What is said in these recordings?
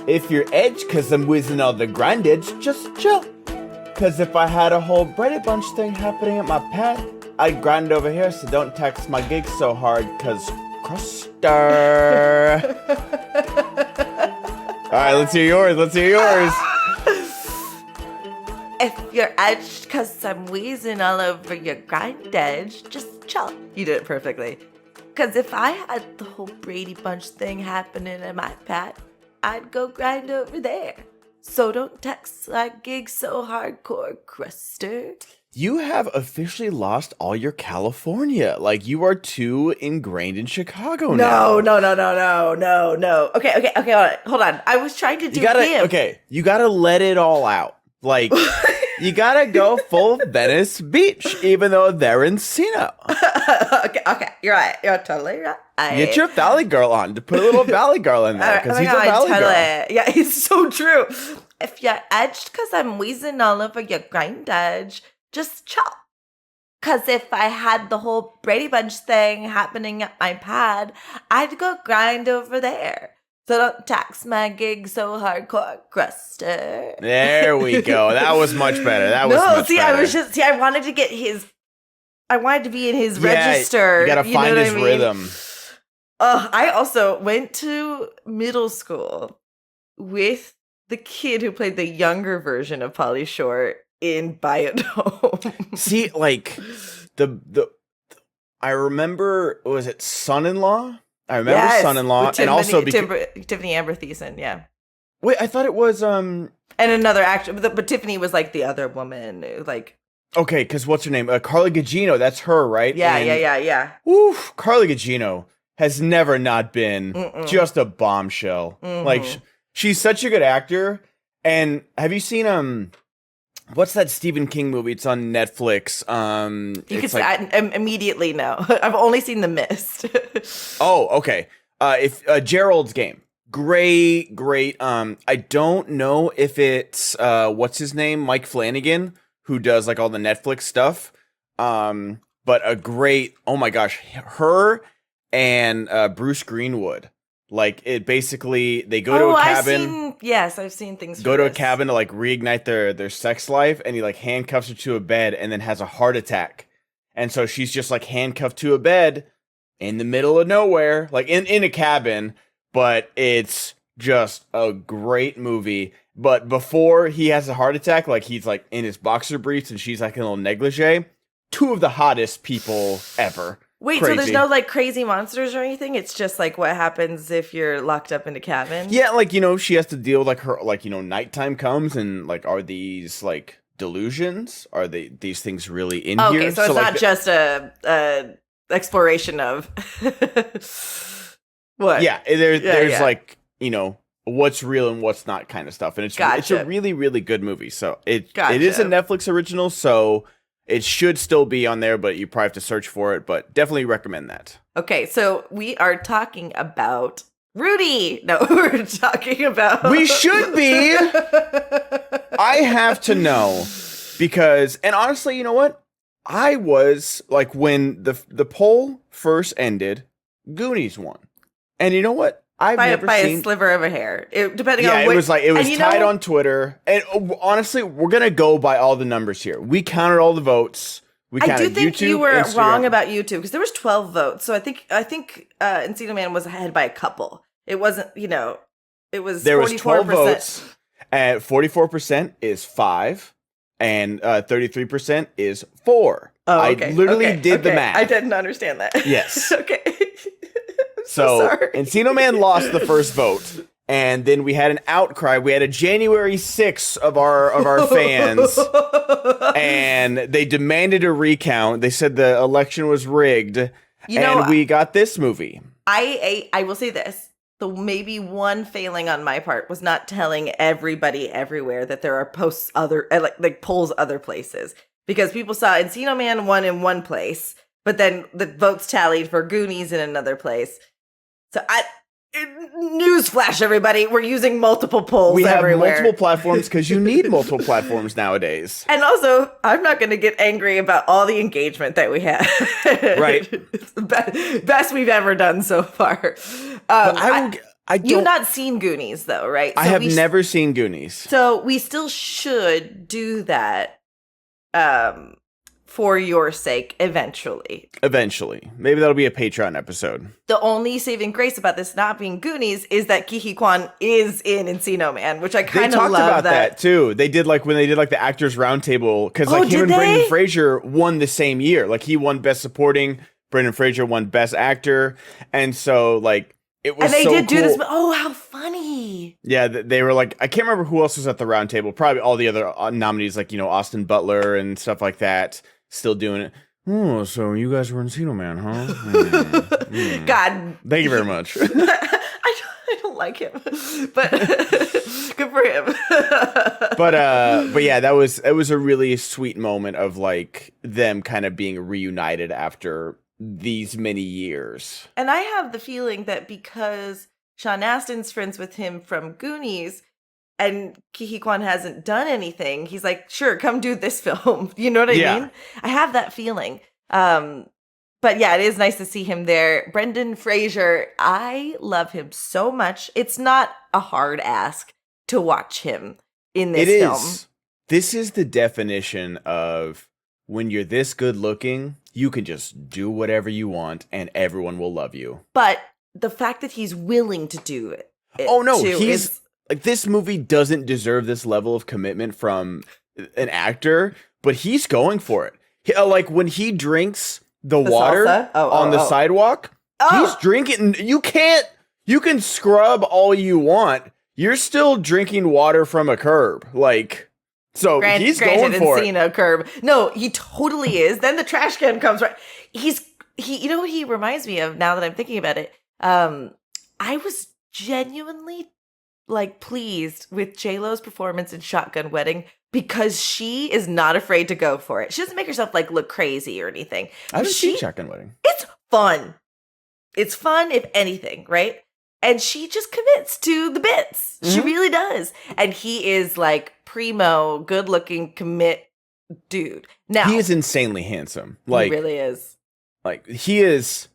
If you're edge, cause I'm whizzing all the grind edge, just chill. Cause if I had a whole Brady Bunch thing happening at my pad, I'd grind over here, so don't tax my gig so hard, cause cruster. Alright, let's hear yours. If you're edged cause I'm wheezing all over your grind edge, just chill. You did it perfectly. Cause if I had the whole Brady Bunch thing happening at my pad, I'd go grind over there. So don't text my gig so hardcore, cruster. You have officially lost all your California. Like, you are too ingrained in Chicago now. No. Okay, hold on. I was trying to do him. Okay, you gotta let it all out. Like, you gotta go full Venice Beach, even though they're Encino. okay, you're right. You're totally right. Get your Valley Girl on. To put a little Valley Girl in there, because he's a Valley Girl. Yeah, it's so true. If you're edged because I'm wheezing all over your grind edge, just chill. Because if I had the whole Brady Bunch thing happening at my pad, I'd go grind over there. So don't tax my gig so hardcore, cruster. There we go. That was much better. I wanted to get I wanted to be in his register. You gotta find his rhythm. I also went to middle school with the kid who played the younger version of Pauly Shore in Buy It Home. See, like, I remember, was it Son-in-Law? I remember Son-in-Law, and also Tiffany Amber Thiessen, yeah. Wait, I thought it was and another actor, but Tiffany was like the other woman, like. Okay, because what's her name? Carla Gugino. That's her, right? Yeah. Oof, Carla Gugino has never not been just a bombshell. Mm-hmm. Like, she's such a good actor. And have you seen what's that Stephen King movie? It's on Netflix. You could say I immediately no. I've only seen The Mist. Oh, okay. If Gerald's Game, great. I don't know if it's what's his name, Mike Flanagan, who does like all the Netflix stuff. But a great. Oh my gosh, her and Bruce Greenwood. Like, it basically, they go to a cabin. I've seen things. Go to a cabin to like reignite their sex life, and he like handcuffs her to a bed, and then has a heart attack, and so she's just like handcuffed to a bed in the middle of nowhere, like in a cabin. But it's just a great movie. But before he has a heart attack, like he's like in his boxer briefs, and she's like in a little negligee. Two of the hottest people ever. Wait, Crazy. So there's no, like, crazy monsters or anything? It's just, like, what happens if you're locked up in a cabin? Yeah, like, she has to deal with, like, her, like, nighttime comes, and, like, are these, like, delusions? Are these things really in here? Okay, so it's not just a exploration of what? Yeah, there's like, what's real and what's not kind of stuff. And it's a really, really good movie. So it is a Netflix original, so it should still be on there, but you probably have to search for it. But definitely recommend that. Okay, so we are talking about Rudy. No, we're talking about... We should be! I have to know. Because, and honestly, you know what? I was, like, when the poll first ended, Goonies won. And you know what? By a sliver of a hair. Depending on what... it was tied on Twitter. And honestly, we're going to go by all the numbers here. We counted all the votes. I do think YouTube, you were Instagram. wrong about YouTube, because there was 12 votes. So I think Encino Man was ahead by a couple. It wasn't, it was there 44%. was 12 votes. And 44% is 5. And 33% is 4. Oh, okay. I literally did the math. I didn't understand that. Yes. Okay. So Encino Man lost the first vote, and then we had an outcry. We had a January 6th of our fans, and they demanded a recount. They said the election was rigged, and we got this movie. I will say this. The maybe one failing on my part was not telling everybody everywhere that there are polls other places, because people saw Encino Man won in one place, but then the votes tallied for Goonies in another place. So newsflash, everybody, we're using multiple polls everywhere. We have multiple platforms because you need multiple platforms nowadays. And also, I'm not going to get angry about all the engagement that we had. Right. It's the best we've ever done so far. I You've not seen Goonies, though, right? I have never seen Goonies. So we still should do that for your sake eventually. Eventually. Maybe that'll be a Patreon episode. The only saving grace about this not being Goonies is that Ke Huy Quan is in Encino Man, which I kind of love. They talked about that too. They did when they did the Actors Roundtable, because him and Brendan Fraser won the same year. Like he won Best Supporting, Brendan Fraser won Best Actor, and so it was. And they did do this. Oh, how funny! Yeah, they were I can't remember who else was at the roundtable. Probably all the other nominees, Austin Butler and stuff like that, still doing it. Oh, so you guys were Encino Man, huh? God, thank you very much. I don't like him, but good for him. but yeah, it was a really sweet moment of them kind of being reunited after these many years. And I have the feeling that because Sean Astin's friends with him from Goonies and Ke Huy Quan hasn't done anything, he's like, sure, come do this film. You know what I mean? I have that feeling. But yeah, it is nice to see him there. Brendan Fraser, I love him so much. It's not a hard ask to watch him in this film. This is the definition of when you're this good looking, you can just do whatever you want and everyone will love you. But the fact that he's willing to do it. Oh no, this movie doesn't deserve this level of commitment from an actor, but he's going for it. When he drinks the water on the sidewalk, he's drinking. You can scrub all you want. You're still drinking water from a curb. So he's going for it. Curb. No, he totally is. Then the trash can comes right. He. You know what he reminds me of now that I'm thinking about it? I was genuinely pleased with JLo's performance in Shotgun Wedding because she is not afraid to go for it. She doesn't make herself look crazy or anything. I haven't seen Shotgun Wedding. It's fun. It's fun, if anything, right? And she just commits to the bits. Mm-hmm. She really does. And he is primo, good looking, commit dude. Now he is insanely handsome. He really is. He is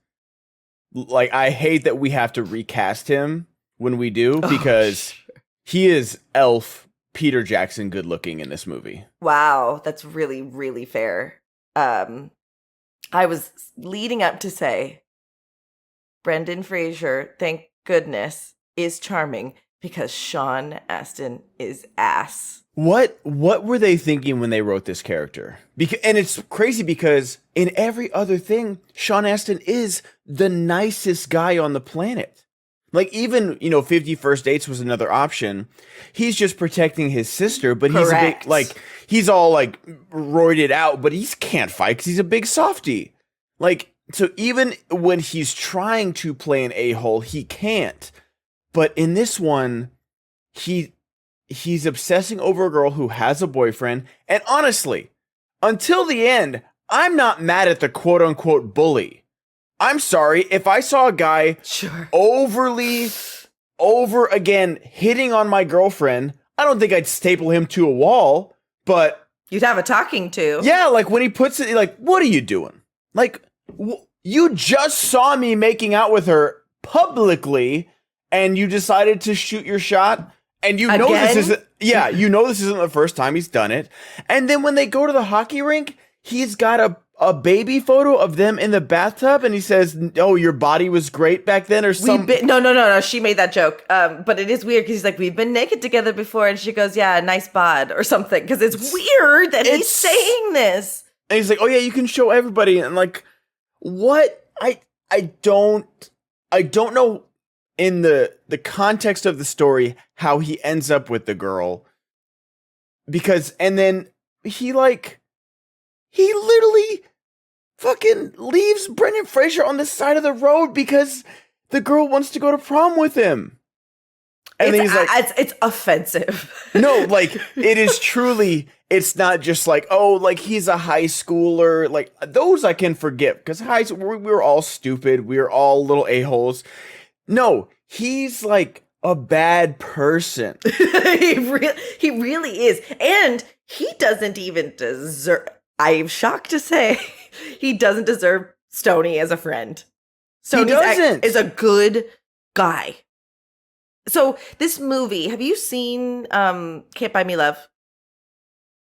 I hate that we have to recast him when we do, because he is Elf Peter Jackson good looking in this movie. Wow, that's really, really fair. I was leading up to say Brendan Fraser, thank goodness, is charming because Sean Astin is ass. What were they thinking when they wrote this character? And it's crazy because in every other thing, Sean Astin is the nicest guy on the planet. Even, 50 First Dates was another option. He's just protecting his sister, but he's a big, he's all roided out, but he can't fight because he's a big softie. So even when he's trying to play an a-hole, he can't. But in this one, he's obsessing over a girl who has a boyfriend. And honestly, until the end, I'm not mad at the quote unquote bully. I'm sorry if I saw a guy over again hitting on my girlfriend. I don't think I'd staple him to a wall, but you'd have a talking to. Yeah, when he puts it, what are you doing? You just saw me making out with her publicly, and you decided to shoot your shot. And you know this isn't the first time he's done it. And then when they go to the hockey rink, he's got a baby photo of them in the bathtub, and he says, "Oh, your body was great back then," or something. No. She made that joke. But it is weird because he's like, "We've been naked together before," and she goes, "Yeah, nice bod," or something. Because it's weird that he's saying this. And he's like, "Oh yeah, you can show everybody." And what? I don't know in the context of the story how he ends up with the girl, and then he literally fucking leaves Brendan Fraser on the side of the road because the girl wants to go to prom with him. And he's it's offensive. No, it is truly, it's not just he's a high schooler. Those I can forgive because we're all stupid. We're all little a-holes. No, he's a bad person. He really is. And he doesn't even deserve, I'm shocked to say, he doesn't deserve Stoney as a friend. Stoney is a good guy. So this movie, have you seen Can't Buy Me Love?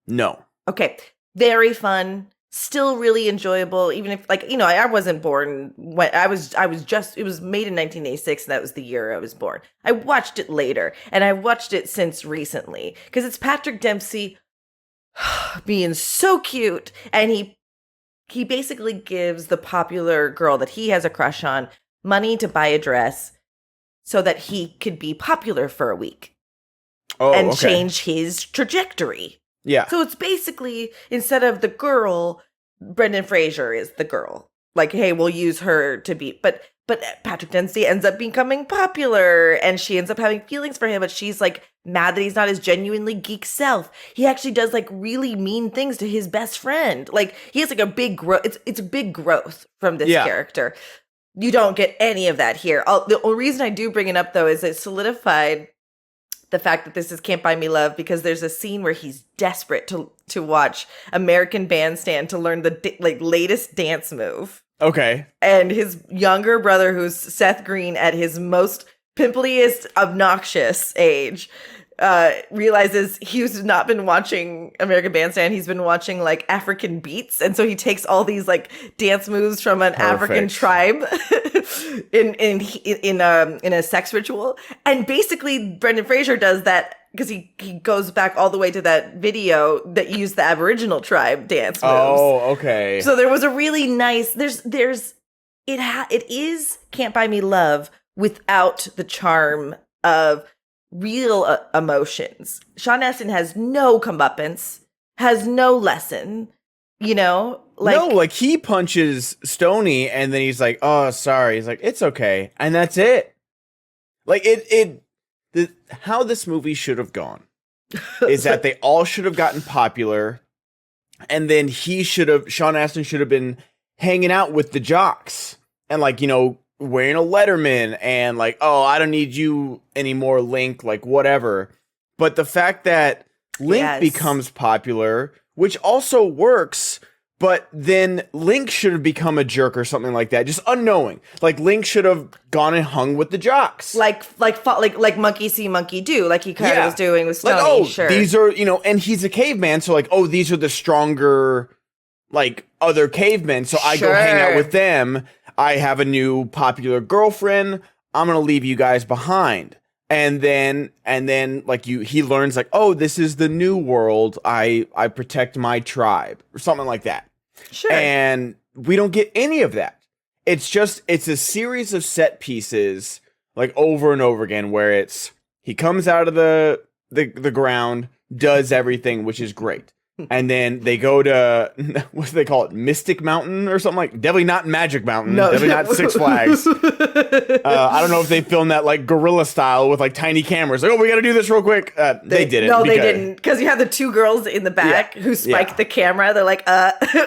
No. Okay. Very fun. Still really enjoyable, even if like, I wasn't born when I was just, it was made in 1986 and that was the year I was born. I watched it later and I watched it since recently because it's Patrick Dempsey being so cute, and he basically gives the popular girl that he has a crush on money to buy a dress so that he could be popular for a week and change his trajectory. Yeah. So it's basically, instead of the girl, Brendan Fraser is the girl. Like, hey, we'll use her to be, but Patrick Dempsey ends up becoming popular and she ends up having feelings for him, but she's like mad that he's not his genuinely geek self. He actually does like really mean things to his best friend. Like he has like a big growth. It's a big growth from this character. You don't get any of that here. The only reason I do bring it up though is it solidified the fact that this is Can't Buy Me Love because there's a scene where he's desperate to watch American Bandstand to learn the latest dance move. Okay. And his younger brother, who's Seth Green at his most pimpliest, obnoxious age, realizes he's not been watching American Bandstand. He's been watching like African beats. And so he takes all these like dance moves from an African tribe in a sex ritual. And basically Brendan Fraser does that because he goes back all the way to that video that used the Aboriginal tribe dance moves. Oh, okay. So there was a really nice, it is Can't Buy Me Love without the charm of real emotions. Sean Astin has no comeuppance, has no lesson, like he punches Stoney and then he's like, oh, sorry. He's like, it's okay. And that's it. Like how this movie should have gone is that they all should have gotten popular. And then Sean Astin should have been hanging out with the jocks and wearing a Letterman and like, oh, I don't need you anymore, Link, like whatever. But the fact that Link becomes popular, which also works, but then Link should have become a jerk or something like that, just unknowing. Like Link should have gone and hung with the jocks, like monkey see, monkey do, like he kind of was doing with Stoney. Like, oh, sure, these are and he's a caveman, so like, oh, these are the stronger like other cavemen, so I go hang out with them. I have a new popular girlfriend. I'm gonna leave you guys behind. And then like he learns like, oh, this is the new world. I protect my tribe or something like that. Sure. And we don't get any of that. It's a series of set pieces like over and over again where he comes out of the ground, does everything, which is great. And then they go to, what do they call it? Mystic Mountain or something like, definitely not Magic Mountain. No. Definitely not Six Flags. I don't know if they filmed that like guerrilla style with like tiny cameras. Like, oh, we got to do this real quick. They didn't. No, they didn't. Because you had the two girls in the back who spiked the camera. They're like,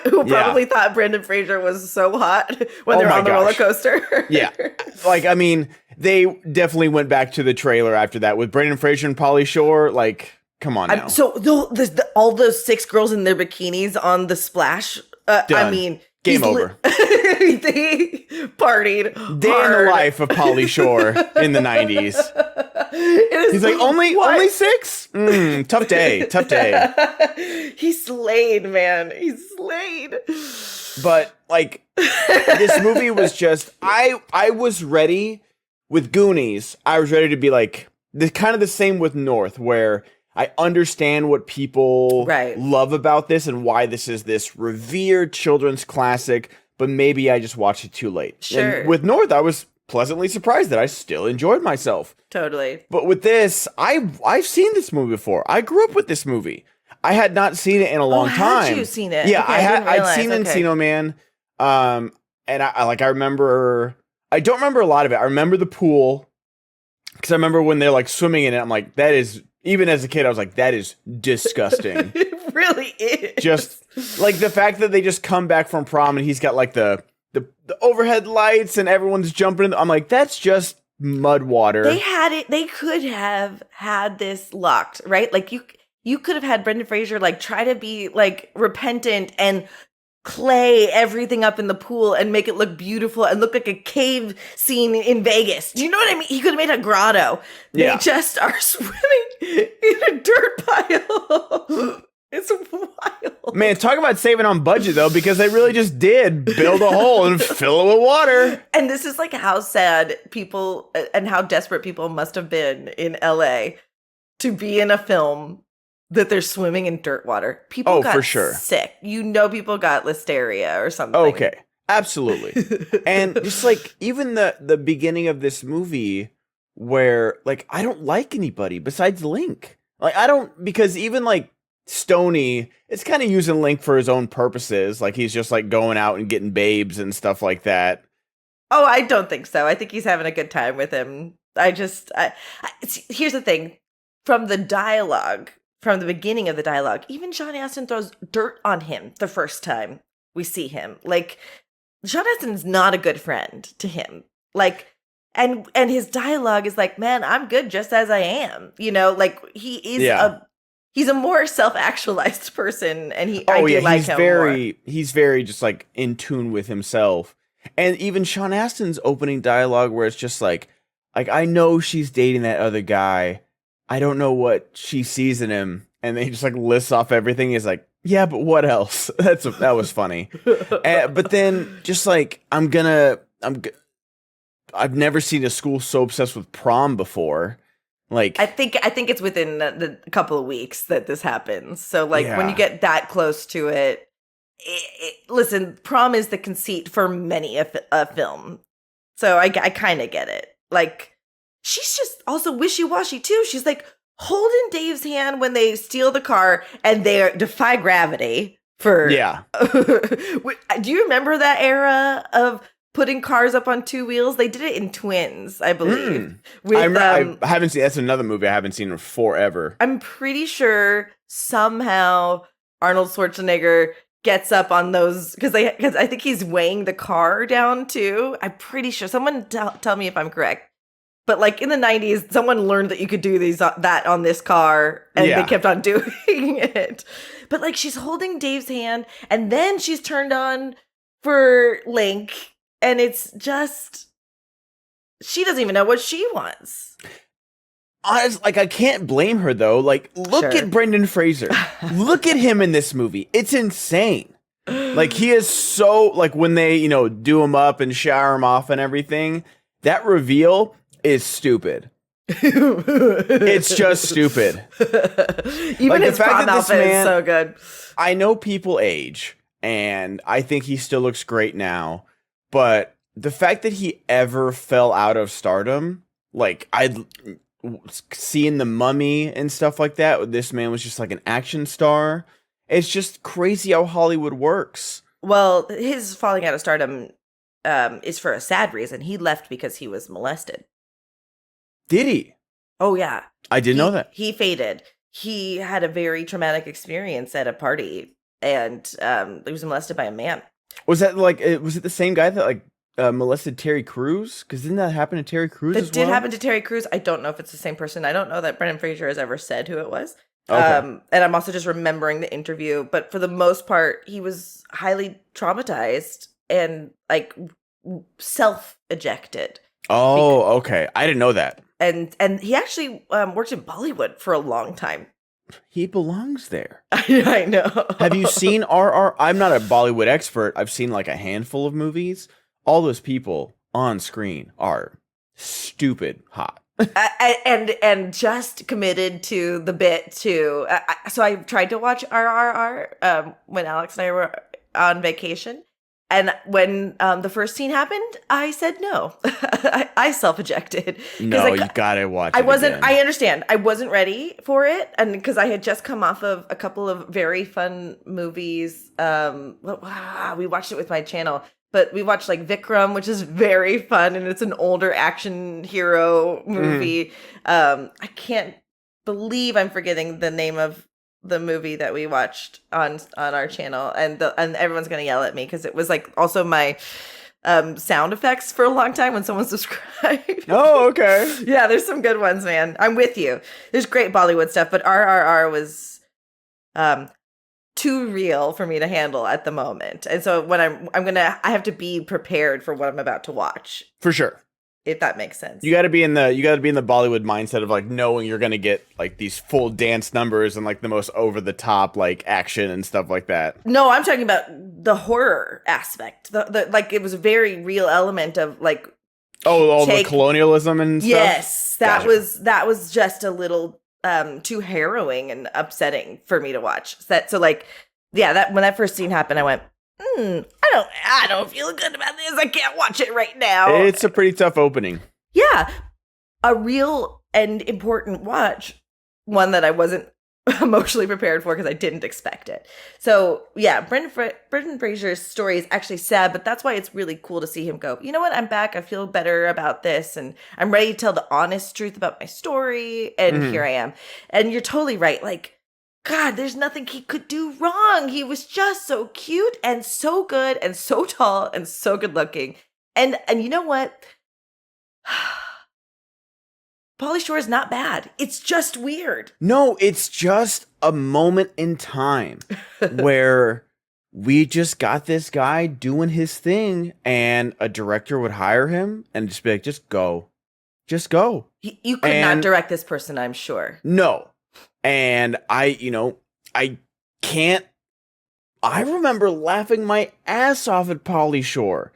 who probably thought Brendan Fraser was so hot when they're on the roller coaster. Yeah. Like, I mean, they definitely went back to the trailer after that with Brendan Fraser and Pauly Shore. Like, come on now. So all those 6 girls in their bikinis on the splash. I mean, game over. They partied Day hard. in the life of Pauly Shore in the 90s. He's like, only 6? Tough day. He slayed, man. He slayed. But like, this movie was just, I was ready with Goonies. I was ready to be like, kind of the same with North, where I understand what people love about this and why this is this revered children's classic, but maybe I just watched it too late. Sure. And with North, I was pleasantly surprised that I still enjoyed myself. Totally. But with this, I've seen this movie before. I grew up with this movie. I had not seen it in a long time. Had you seen it? Yeah, okay, I'd seen Encino Man. And I remember, I don't remember a lot of it. I remember the pool, because I remember when they're like swimming in it, I'm like, that is, even as a kid, I was like, that is disgusting. It really is. Just like the fact that they just come back from prom and he's got like the overhead lights and everyone's jumping in. I'm like, that's just mud water. They could have had this locked, right? Like you could have had Brendan Fraser like try to be like repentant and clay everything up in the pool and make it look beautiful and look like a cave scene in Vegas. Do you know what I mean? He could have made a grotto. Yeah. They just are swimming in a dirt pile. It's wild. Man, talk about saving on budget, though, because they really just did build a hole and fill it with water. And this is like how sad people and how desperate people must have been in LA to be in a film that they're swimming in dirt water. People got for sure. sick. You know, people got listeria or something. Okay, absolutely. And just like even the beginning of this movie where like I don't like anybody besides Link. Like I don't, because even like Stoney, it's kind of using Link for his own purposes. Like he's just like going out and getting babes and stuff like that. Oh, I don't think so. I think he's having a good time with him. Here's the thing. From the dialogue, from the beginning of the dialogue, even Sean Astin throws dirt on him the first time we see him. Like, Sean Astin's not a good friend to him. Like, and his dialogue is like, man, I'm good just as I am. You know, like he is he's a more self-actualized person, and I do like him more. He's very just like in tune with himself. And even Sean Astin's opening dialogue where it's just like I know she's dating that other guy. I don't know what she sees in him. And then he just like lists off everything. He's like, yeah, but what else? That was funny. But then just like, I've never seen a school so obsessed with prom before. Like, I think it's within the couple of weeks that this happens. So like when you get that close to it, listen, prom is the conceit for many a film. So I kind of get it. Like, she's just also wishy-washy too. She's like holding Dave's hand when they steal the car and they defy gravity for. Yeah. Do you remember that era of putting cars up on two wheels? They did it in Twins, I believe. I haven't seen. That's another movie I haven't seen in forever. I'm pretty sure somehow Arnold Schwarzenegger gets up on those because I think he's weighing the car down too. I'm pretty sure. Someone tell me if I'm correct. But like in the 90s, someone learned that you could do that on this car, and they kept on doing it. But like she's holding Dave's hand, and then she's turned on for Link, and it's just she doesn't even know what she wants. Honestly, like I can't blame her though. Like look at Brendan Fraser. Look at him in this movie. It's insane. Like he is so like when they do him up and shower him off and everything. That reveal is stupid. It's just stupid. Even his prom outfit is so good. I know people age, and I think he still looks great now. But the fact that he ever fell out of stardom, like I'd seen The Mummy and stuff like that. This man was just like an action star. It's just crazy how Hollywood works. Well, his falling out of stardom is for a sad reason. He left because he was molested. Did he? Oh, yeah. I didn't know that. He faded. He had a very traumatic experience at a party, and he was molested by a man. Was that like, was it the same guy that like molested Terry Crews? Because didn't that happen to Terry Crews as well? It did happen to Terry Crews. I don't know if it's the same person. I don't know that Brendan Fraser has ever said who it was. Okay. And I'm also just remembering the interview. But for the most part, he was highly traumatized and like self-ejected. Oh, okay. I didn't know that. And he actually worked in Bollywood for a long time. He belongs there. I know. Have you seen RR? I'm not a Bollywood expert. I've seen like a handful of movies. All those people on screen are stupid hot. and just committed to the bit too. So I tried to watch RRR when Alex and I were on vacation. And when the first scene happened, I said no. I self-ejected. No, you gotta watch it. I understand. I wasn't ready for it. And because I had just come off of a couple of very fun movies. We watched it with my channel. But we watched like Vikram, which is very fun. And it's an older action hero movie. I can't believe I'm forgetting the name of the movie that we watched on our channel, and everyone's gonna yell at me because it was like also my sound effects for a long time when someone subscribed. Oh, okay. Yeah, there's some good ones, man. I'm with you. There's great Bollywood stuff, but RRR was too real for me to handle at the moment. And so when I have to be prepared for what I'm about to watch. For sure. If that makes sense. You got to be in the Bollywood mindset of like knowing you're going to get like these full dance numbers and like the most over the top like action and stuff like that. No, I'm talking about the horror aspect. The like it was a very real element of like the colonialism and stuff. Yes, that was just a little too harrowing and upsetting for me to watch. So like that when that first scene happened, I went, I don't feel good about this. I can't watch it right now. It's a pretty tough opening. Yeah. A real and important watch. One that I wasn't emotionally prepared for because I didn't expect it. So, yeah, Brendan Fraser's story is actually sad, but that's why it's really cool to see him go, you know what? I'm back. I feel better about this. And I'm ready to tell the honest truth about my story. And here I am. And you're totally right. Like, God, there's nothing he could do wrong. He was just so cute and so good and so tall and so good looking. And you know what? Pauly Shore is not bad. It's just weird. No, it's just a moment in time where we just got this guy doing his thing and a director would hire him and just be like, just go. Just go. You could not direct this person, I'm sure. No. And I remember laughing my ass off at Pauly Shore.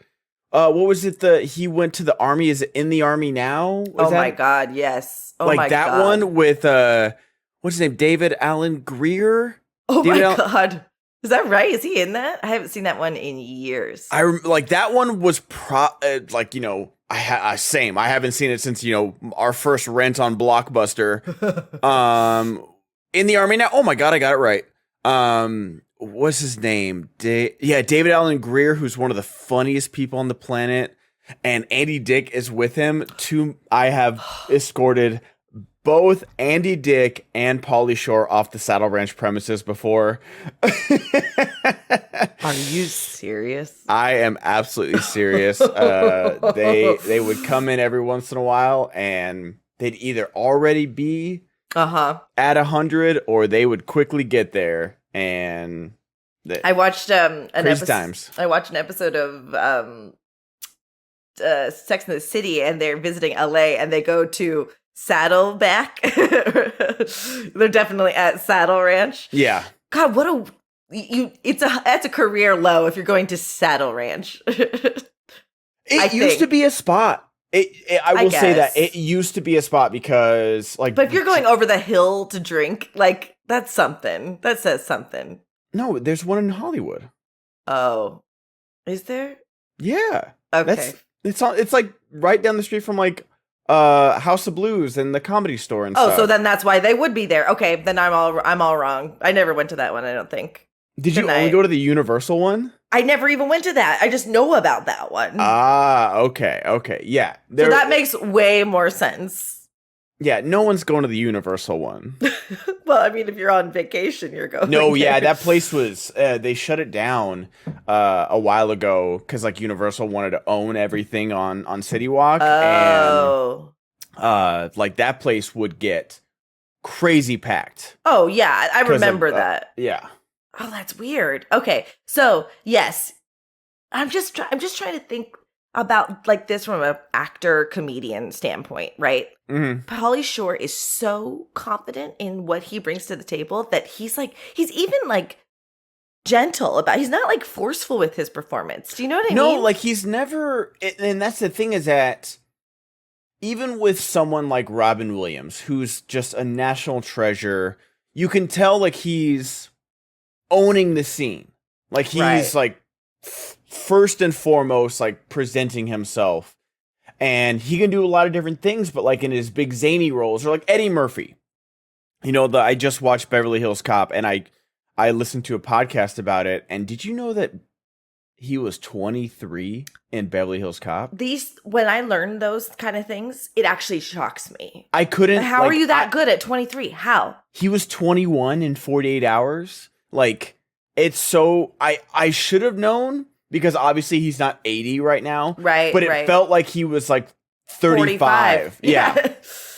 What was it? He went to the army. Is it In the Army Now? My God, yes. Oh like my that God. one with what's his name? David Allen Greer. Oh my God. Is that right? Is he in that? I haven't seen that one in years. Like that one was same. I haven't seen it since our first rent on Blockbuster. In the Army Now. Oh my God, I got it right. What's his name? David Allen Greer, who's one of the funniest people on the planet, and Andy Dick is with him. I have escorted both Andy Dick and Pauly Shore off the Saddle Ranch premises before. Are you serious? I am absolutely serious. They would come in every once in a while, and they'd either already be at 100 or they would quickly get there. And I watched an times. I watched an episode of Sex and the City, and they're visiting LA, and they go to Saddleback. They're definitely at Saddle Ranch. Yeah. God, that's a career low if you're going to Saddle Ranch. It used to be a spot. I will say that it used to be a spot because, like, but if you're going over the hill to drink, like, that's something. That says something. No, there's one in Hollywood. Oh, is there? Yeah. Okay. It's like right down the street from like House of Blues and the Comedy Store and stuff. Oh, so then that's why they would be there. Okay, then I'm all wrong. I never went to that one, I don't think. Did you only go to the Universal one? I never even went to that. I just know about that one. Okay. Yeah. So that makes way more sense. Yeah, no one's going to the Universal one. Well, I mean, if you're on vacation, you're going. No, yeah, that place was, they shut it down a while ago because, like, Universal wanted to own everything on City Walk. Oh. And, like, that place would get crazy packed. Oh, yeah, I remember that. Yeah. Oh, that's weird. Okay, so, yes, I'm just trying to think about, like, this from an actor-comedian standpoint, right? Mm-hmm. Pauly Shore is so confident in what he brings to the table that he's even, like, gentle about. He's not, like, forceful with his performance. Do you know what I mean? No, like, he's never, and that's the thing is that even with someone like Robin Williams, who's just a national treasure, you can tell, like, he's owning the scene. Like, he's, like, first and foremost, like, presenting himself. And he can do a lot of different things, but, like, in his big zany roles, or like Eddie Murphy. I just watched Beverly Hills Cop, and I listened to a podcast about it. And did you know that he was 23 in Beverly Hills Cop? When I learned those kind of things, it actually shocks me. I couldn't. How are you that good at 23? How? He was 21 in 48 hours. Like, it's so, I should have known, because obviously he's not 80 right now. Right. But it felt like he was like 35. 45. Yeah.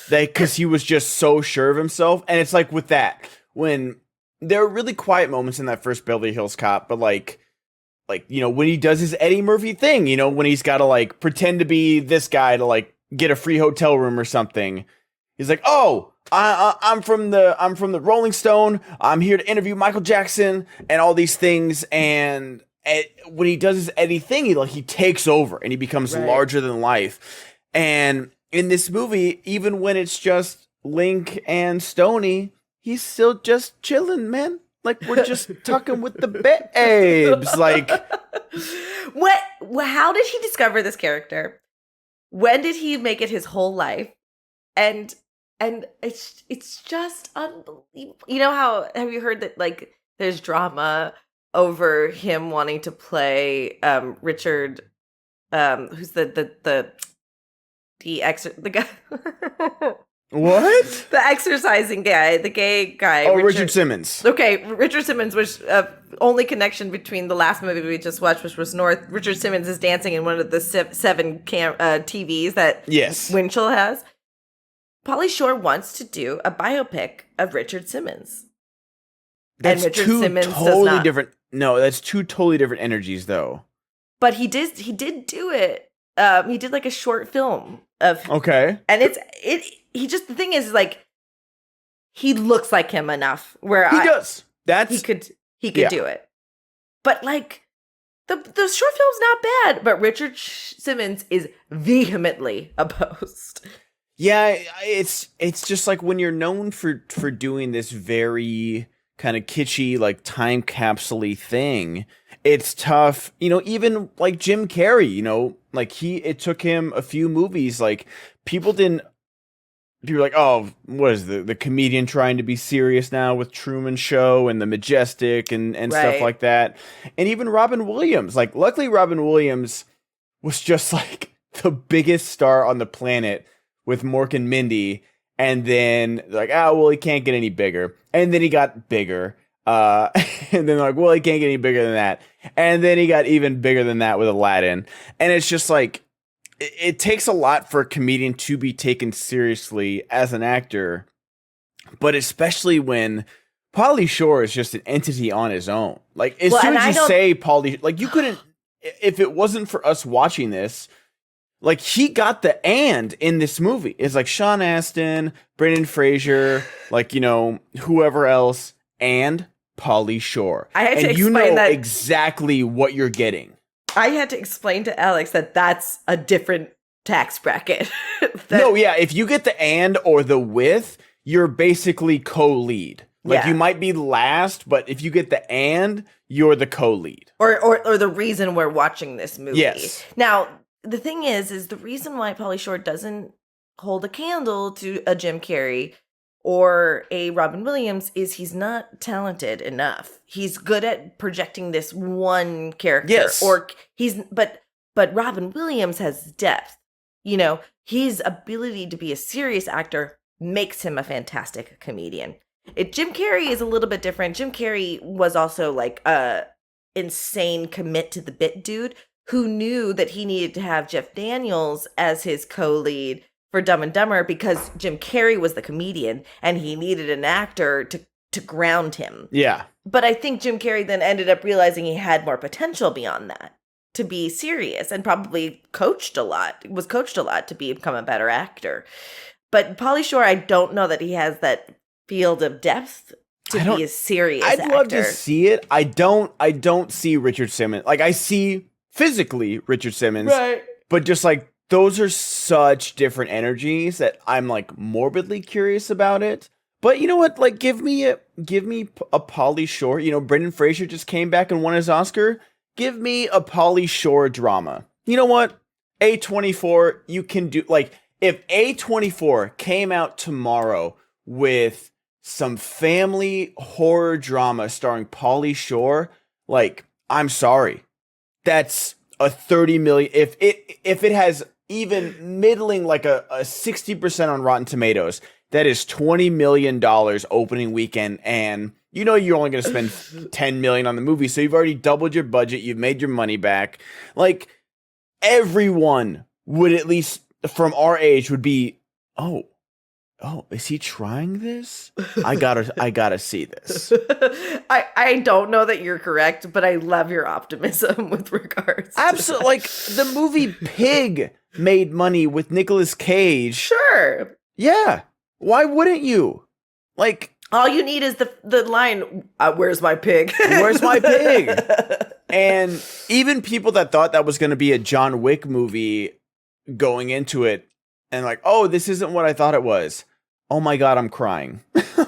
Because he was just so sure of himself. And it's like with that, when there are really quiet moments in that first Beverly Hills Cop, but like, you know, when he does his Eddie Murphy thing, you know, when he's got to like pretend to be this guy to like get a free hotel room or something. He's like, oh, I'm from the Rolling Stone. I'm here to interview Michael Jackson and all these things. And when he does his Eddie thing, he takes over and he becomes larger than life. And in this movie, even when it's just Link and Stoney, he's still just chilling, man. Like, we're just talking with the babes. Like, what? How did he discover this character? When did he make it his whole life? And it's just unbelievable. You know how, have you heard that like there's drama over him wanting to play Richard, who's the guy. What? The exercising guy, the gay guy. Oh, Richard Simmons. Okay, Richard Simmons, which only connection between the last movie we just watched, which was North. Richard Simmons is dancing in one of the seven TVs that Winchell has. Pauly Shore wants to do a biopic of Richard Simmons. That's and Richard two Simmons totally different. No, that's two totally different energies, though. But he did do it. He did like a short film of and the thing is like he looks like him enough where he does. He could do it. But like the short film's not bad, but Richard Simmons is vehemently opposed. Yeah, it's just like when you're known for doing this very kind of kitschy, like time capsule-y thing, it's tough. You know, even like Jim Carrey, you know, like it took him a few movies. Like people were like, oh, what is the comedian trying to be serious now with Truman Show and The Majestic and stuff like that. And even Robin Williams, like luckily Robin Williams was just like the biggest star on the planet with Mork and Mindy, and then like, he can't get any bigger. And then he got bigger. And then like, he can't get any bigger than that. And then he got even bigger than that with Aladdin. And it's just like, it takes a lot for a comedian to be taken seriously as an actor, but especially when Pauly Shore is just an entity on his own. Like, as soon as you say Pauly, like you couldn't, if it wasn't for us watching this, like, he got the and in this movie. It's like Sean Astin, Brendan Fraser, like, you know, whoever else, and Pauly Shore. I had to explain that exactly what you're getting. I had to explain to Alex that that's a different tax bracket. No, yeah, if you get the and or the with, you're basically co-lead. Like, you might be last, but if you get the and, you're the co-lead. Or the reason we're watching this movie. Yes. Now, the thing is the reason why Pauly Shore doesn't hold a candle to a Jim Carrey or a Robin Williams is he's not talented enough. He's good at projecting this one character. Yes. Or but Robin Williams has depth. You know, his ability to be a serious actor makes him a fantastic comedian. Jim Carrey is a little bit different. Jim Carrey was also like a insane commit to the bit dude who knew that he needed to have Jeff Daniels as his co-lead for Dumb and Dumber because Jim Carrey was the comedian and he needed an actor to ground him. Yeah. But I think Jim Carrey then ended up realizing he had more potential beyond that to be serious and probably was coached a lot to become a better actor. But Pauly Shore, I don't know that he has that field of depth to be a serious actor. I'd love to see it. I don't see Richard Simmons. Like, I see physically Richard Simmons, right? But just like those are such different energies that I'm like morbidly curious about it. But you know what? Like, give me a Pauly Shore. You know, Brendan Fraser just came back and won his Oscar. Give me a Pauly Shore drama. You know what? A24, you can do, like, if A24 came out tomorrow with some family horror drama starring Pauly Shore, like, I'm sorry. That's a 30 million. If it has even middling like a 60% on Rotten Tomatoes, that is $20 million opening weekend. And you know you're only going to spend $10 million on the movie, so you've already doubled your budget. You've made your money back. Like, everyone would, at least from our age, would be, oh, oh, is he trying this? I gotta see this. I don't know that you're correct, but I love your optimism with regards. Absolutely, like the movie Pig made money with Nicolas Cage. Sure. Yeah, why wouldn't you? Like, all you need is the line, "Where's my pig? Where's my pig?" And even people that thought that was going to be a John Wick movie going into it, and like, oh, this isn't what I thought it was. Oh my God, I'm crying.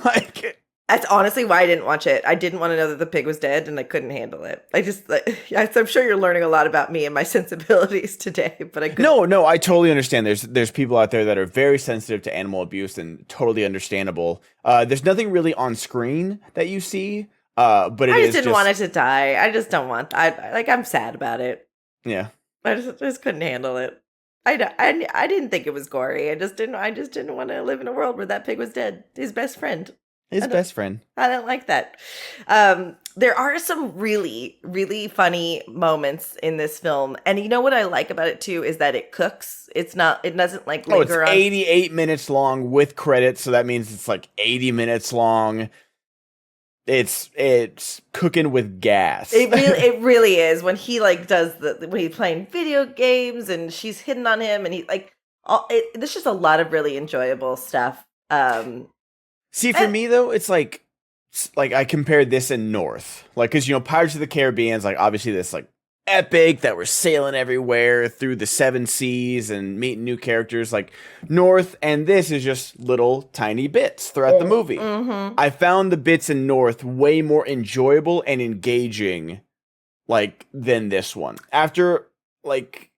Like, that's honestly why I didn't watch it. I didn't want to know that the pig was dead, and I couldn't handle it. I'm sure you're learning a lot about me and my sensibilities today, but I couldn't. No, I totally understand. There's people out there that are very sensitive to animal abuse, and totally understandable. There's nothing really on screen that you see, but I just didn't want it to die. I just don't want. I'm sad about it. Yeah, I just couldn't handle it. I didn't think it was gory. I just didn't want to live in a world where that pig was dead. His best friend. His best friend. I don't like that. There are some really, really funny moments in this film. And you know what I like about it too is that it cooks. It doesn't like linger it's on. 88 minutes long with credits, so that means it's like 80 minutes long. It's cooking with gas. It really is. When he like when he's playing video games and she's hitting on him and he like there's just a lot of really enjoyable stuff. See, for me though, it's like I compared this in North, like, because Pirates of the Caribbean is like obviously this like epic that we're sailing everywhere through the 7 seas and meeting new characters, like North, and this is just little tiny bits throughout the movie. Mm-hmm. I found the bits in North way more enjoyable and engaging, like, than this one. After, like,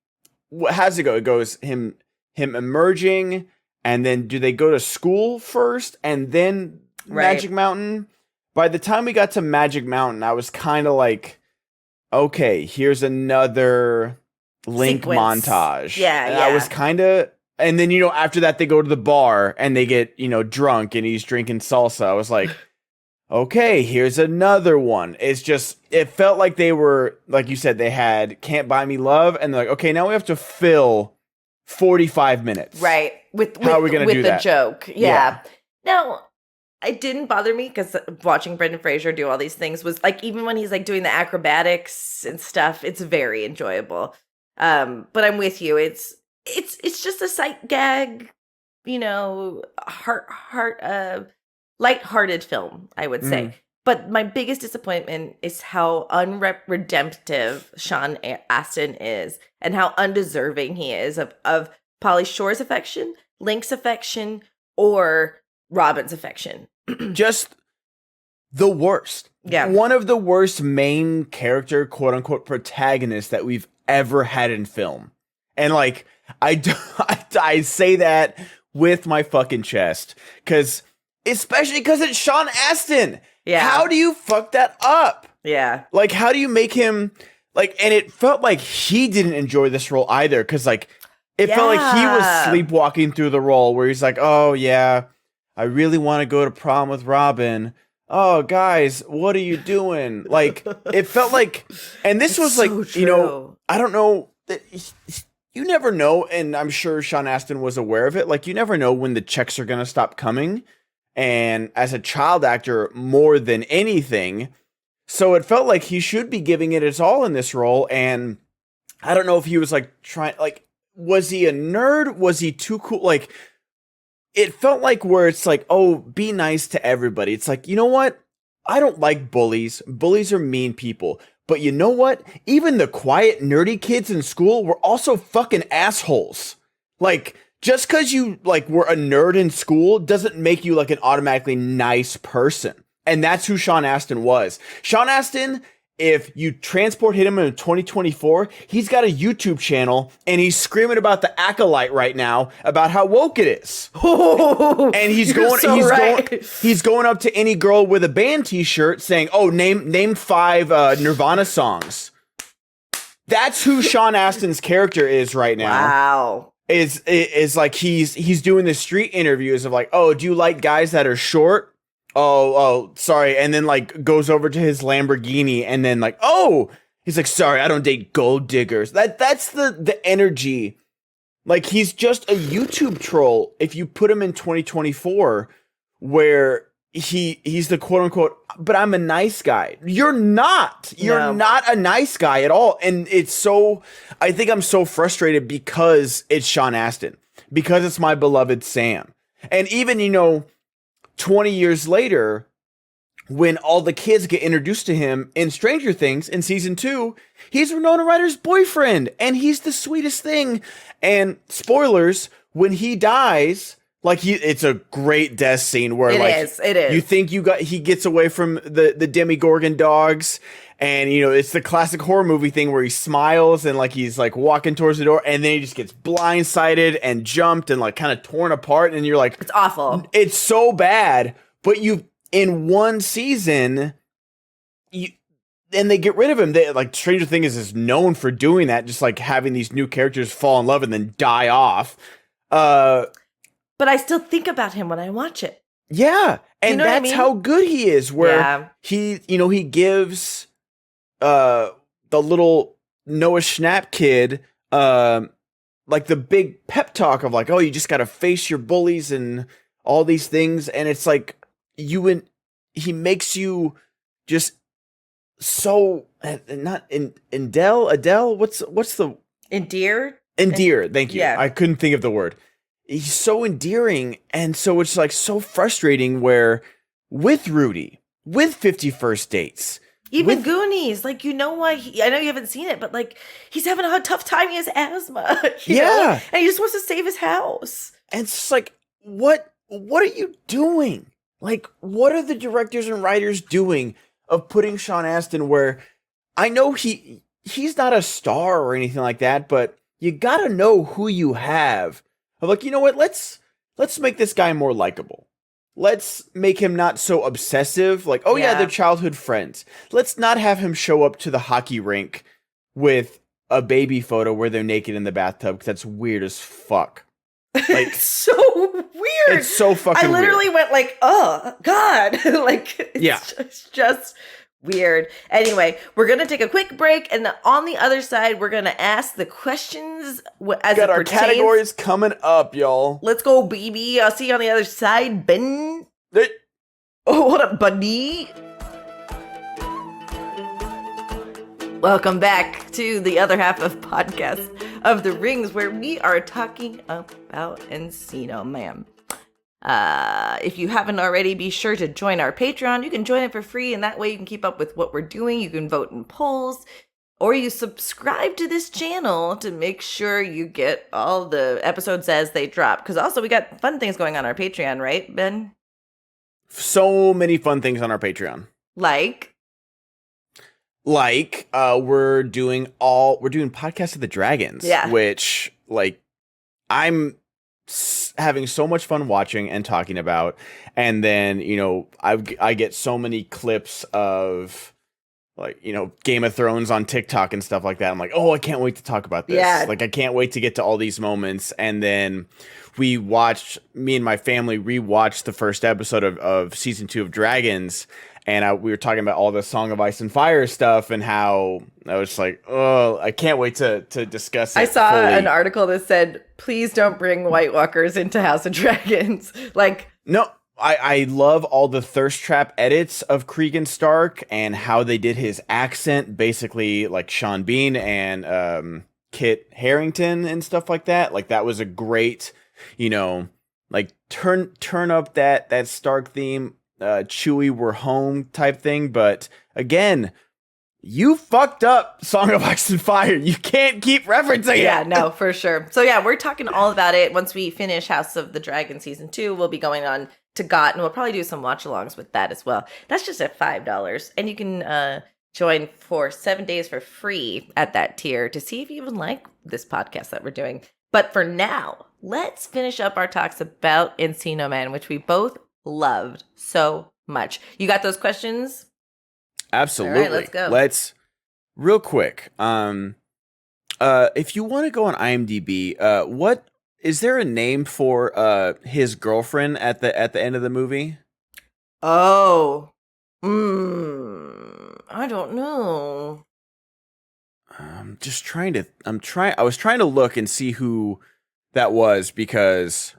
how does it go? It goes him emerging, and then do they go to school first and then Magic Mountain? By the time we got to Magic Mountain, I was kind of like, okay, here's another Link montage. Yeah. I was kind of, and then, after that they go to the bar and they get, drunk and he's drinking salsa. I was like, okay, here's another one. It's just, it felt like they were, like you said, they had Can't Buy Me Love, and they're like, okay, now we have to fill 45 minutes. Right. How are we going to do that? With the joke. Yeah. Now, it didn't bother me because watching Brendan Fraser do all these things was like, even when he's like doing the acrobatics and stuff, it's very enjoyable. But I'm with you. It's just a sight gag, lighthearted film, I would say. But my biggest disappointment is how unredemptive Sean Astin is and how undeserving he is of Pauly Shore's affection, Link's affection, or Robin's affection. Just the worst. Yeah. One of the worst main character, quote unquote, protagonists that we've ever had in film. And like, I say that with my fucking chest. Especially because it's Sean Astin. Yeah. How do you fuck that up? Yeah. Like, how do you make him like, and it felt like he didn't enjoy this role either. Cause like, it felt like he was sleepwalking through the role where he's like, oh yeah, I really want to go to prom with Robin. Oh, guys, what are you doing? Like, it felt like, and this was like, true. I don't know, you never know, and I'm sure Sean Astin was aware of it. Like, you never know when the checks are going to stop coming. And as a child actor, more than anything, so it felt like he should be giving it his all in this role. And I don't know if he was like trying, like, was he a nerd? Was he too cool? Like, it felt like where it's like, oh, be nice to everybody. It's like, you know what? I don't like bullies. Bullies are mean people. But you know what? Even the quiet, nerdy kids in school were also fucking assholes. Like, just because you, like, were a nerd in school doesn't make you, like, an automatically nice person. And that's who Sean Astin was. Sean Astin, if you transport hit him in 2024, he's got a YouTube channel and he's screaming about the Acolyte right now about how woke it is. And he's going up to any girl with a band t-shirt saying, "Oh, name 5 Nirvana songs." That's who Sean Astin's character is right now. Wow. Is like he's doing the street interviews of like, "Oh, do you like guys that are short?" Oh, sorry. And then like goes over to his Lamborghini and then like, oh, he's like, "Sorry, I don't date gold diggers." That's the energy Like, he's just a YouTube troll if you put him in 2024, where he's the quote unquote, but I'm a nice guy. You're not. You're not a nice guy at all. And I think I'm so frustrated because it's Sean Astin, because it's my beloved Sam. And even, 20 years later, when all the kids get introduced to him in Stranger Things in season 2, he's Winona Ryder's boyfriend, and he's the sweetest thing. And spoilers, when he dies, like, it's a great death scene where it is. You think he gets away from the Demogorgon dogs, and it's the classic horror movie thing where he smiles and like he's like walking towards the door, and then he just gets blindsided and jumped and like kind of torn apart, and you're like, it's awful. It's so bad, but in one season, and they get rid of him. They, like, Stranger Things is known for doing that, just like having these new characters fall in love and then die off. But I still think about him when I watch it. Yeah, and that's how good he is. Where he gives the little Noah Schnapp kid like the big pep talk of like, oh, you just got to face your bullies and all these things, and it's like he makes you just so not Adele. What's the endeared? Thank you. Yeah. I couldn't think of the word. He's so endearing, and so it's like so frustrating where with Rudy, with 50 First Dates, even Goonies, like, why I know you haven't seen it, but like he's having a tough time. He has asthma, know? And he just wants to save his house. And it's just like, what are you doing? Like, what are the directors and writers doing of putting Sean Astin where I know he's not a star or anything like that, but you gotta know who you have. Of like, you know what? Let's make this guy more likable. Let's make him not so obsessive. Like, oh yeah, they're childhood friends. Let's not have him show up to the hockey rink with a baby photo where they're naked in the bathtub, because that's weird as fuck. Like, it's so weird. It's so fucking weird. I literally went like, oh God. Like, it's just weird. Anyway, we're going to take a quick break, and on the other side, we're going to ask the questions as got our categories coming up, y'all. Let's go, baby. I'll see you on the other side, Ben. Hey. Oh, what up, buddy? Welcome back to the other half of Podcast of the Rings, where we are talking about Encino Man. If you haven't already, be sure to join our Patreon. You can join it for free, and that way you can keep up with what we're doing. You can vote in polls, or you subscribe to this channel to make sure you get all the episodes as they drop. Because also, we got fun things going on our Patreon, right, Ben? So many fun things on our Patreon. Like we're doing Podcast of the Dragons, which, like, I'm having so much fun watching and talking about. And then, I get so many clips of, like, Game of Thrones on TikTok and stuff like that. I'm like, oh, I can't wait to talk about this. Yeah. Like, I can't wait to get to all these moments. And then me and my family rewatched the first episode of season 2 of Dragons. And we were talking about all the Song of Ice and Fire stuff, and how I was like, oh, I can't wait to discuss it. I saw an article that said, please don't bring White Walkers into House of Dragons. Like, no, I love all the thirst trap edits of Cregan Stark and how they did his accent, basically like Sean Bean and Kit Harington and stuff like that. Like, that was a great, like turn up that Stark theme. Chewie, we're home type thing. But again, you fucked up Song of Ice and Fire. You can't keep referencing it. Yeah, no, for sure. So yeah, we're talking all about it. Once we finish House of the Dragon season 2, we'll be going on to GOT, and we'll probably do some watch alongs with that as well. That's just at $5. And you can join for 7 days for free at that tier to see if you even like this podcast that we're doing. But for now, let's finish up our talks about Encino Man, which we both loved so much. You got those questions? Absolutely. All right, let's real quick. If you want to go on IMDb, what is there a name for his girlfriend at the end of the movie? Oh, I don't know. I was trying to look and see who that was, because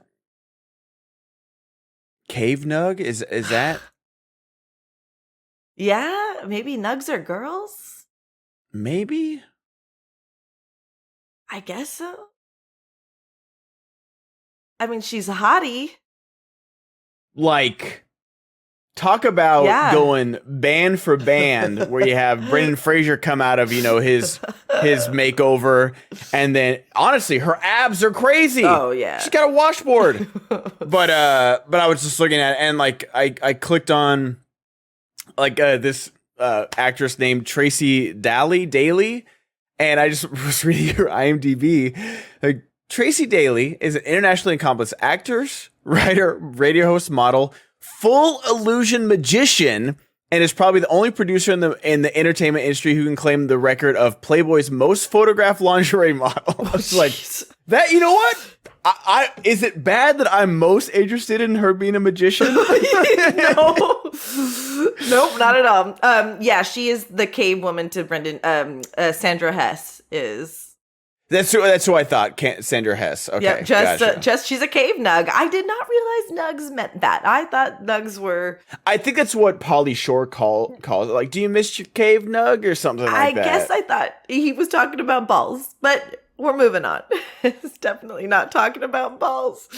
cave nug is that Yeah, maybe nugs are girls? maybe? I guess so. I mean, she's a hottie. Like, talk about Yeah. going band for band, where you have Brendan Fraser come out of, his makeover, and then honestly, her abs are crazy. Oh yeah. She's got a washboard. But I was just looking at it, and like I clicked on like this actress named Tracy Daly, and I just was reading her IMDb. Like, Tracy Daly is an internationally accomplished actor, writer, radio host, model, full illusion magician, and is probably the only producer in the entertainment industry who can claim the record of Playboy's most photographed lingerie model. I was like, that, you know what? I is it bad that I'm most interested in her being a magician? No. Nope, not at all. Yeah, she is the cave woman to Brendan. Sandra Hess is. That's who I thought. Sandra Hess. Okay, Yeah, gotcha. just she's a cave nug. I did not realize nugs meant that. I thought nugs were. I think that's what Pauly Shore calls it. Like, do you miss your cave nug or something like that? I guess I thought he was talking about balls, but we're moving on. It's definitely not talking about balls.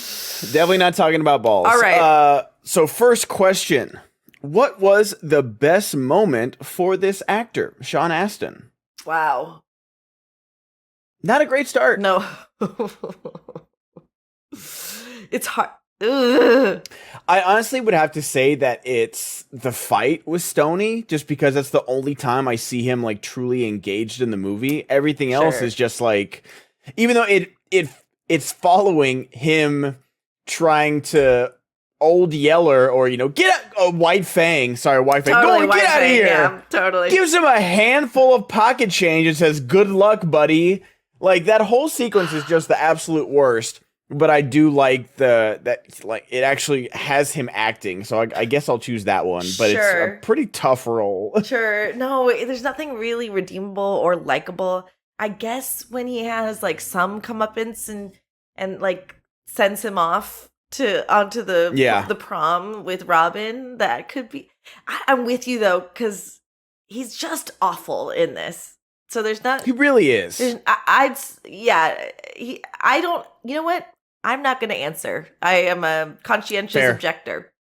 Definitely not talking about balls. All right. So first question. What was the best moment for this actor, Sean Astin? Wow. Not a great start. No. It's hard. Ugh. I honestly would have to say that it's the fight with Stoney, just because that's the only time I see him like truly engaged in the movie. Everything else Sure. is just like, even though it's following him trying to old Yeller, or get a White Fang. Sorry, White Fang. Totally Get out of here. Yeah, totally. Gives him a handful of pocket change and says, "Good luck, buddy." Like, that whole sequence is just the absolute worst. But I do like it actually has him acting, so I guess I'll choose that one. But Sure. It's a pretty tough role. Sure. No, there's nothing really redeemable or likable. I guess when he has like some comeuppance and like sends him off onto the prom with Robin, that could be. I'm with you though, because he's just awful in this. So there's not. He really is. I don't. You know what? I'm not going to answer. I am a conscientious objector.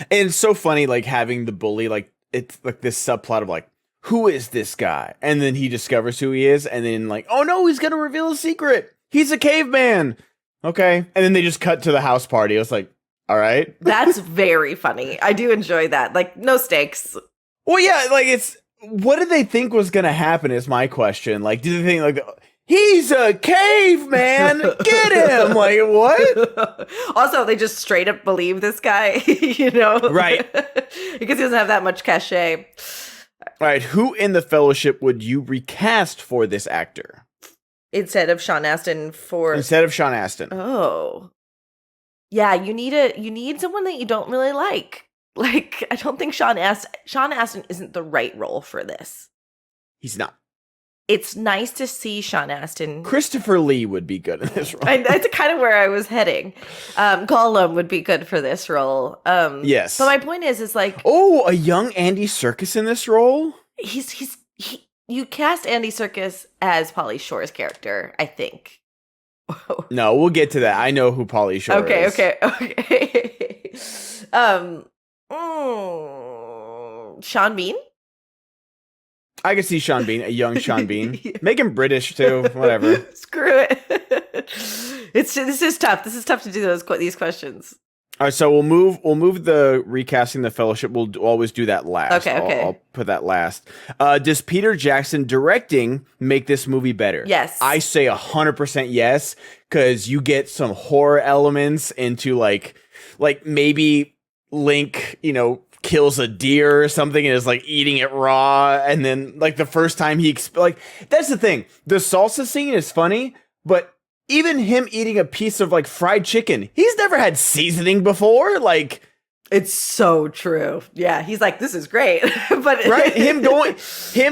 And it's so funny, like, having the bully, like, it's like this subplot of like, who is this guy? And then he discovers who he is, and then like, oh no, he's gonna reveal a secret. He's a caveman. Okay. And then they just cut to the house party. I was like, all right. That's very funny. I do enjoy that. Like, no stakes. Well, yeah, like, what did they think was gonna happen is my question. Like, did they think like, he's a caveman, get him? Like, what? Also, they just straight up believe this guy, Right. Because he doesn't have that much cachet. All right, who in the Fellowship would you recast for this actor? Instead of Sean Astin Instead of Sean Astin. Oh. Yeah, you need someone that you don't really like. Like, I don't think Sean Astin isn't the right role for this. He's not. It's nice to see Sean Astin. Christopher Lee would be good in this role. That's kind of where I was heading. Gollum would be good for this role. Yes. But my point is like, oh, a young Andy Serkis in this role? You cast Andy Serkis as Pauly Shore's character, I think. No, we'll get to that. I know who Pauly Shore is. Okay. Sean Bean? I could see Sean Bean, a young Sean Bean. Make him British too, whatever. Screw it. This is tough. This is tough to do these questions. All right, so we'll move the recasting the Fellowship. We'll always do that last. Okay. I'll put that last. Does Peter Jackson directing make this movie better? Yes. I say 100% yes, because you get some horror elements into like maybe Link, kills a deer or something and is like eating it raw, and then like the first time that's the thing. The salsa scene is funny, but even him eating a piece of like fried chicken, he's never had seasoning before. Like, It's so true. Yeah, he's like, this is great. But right? Him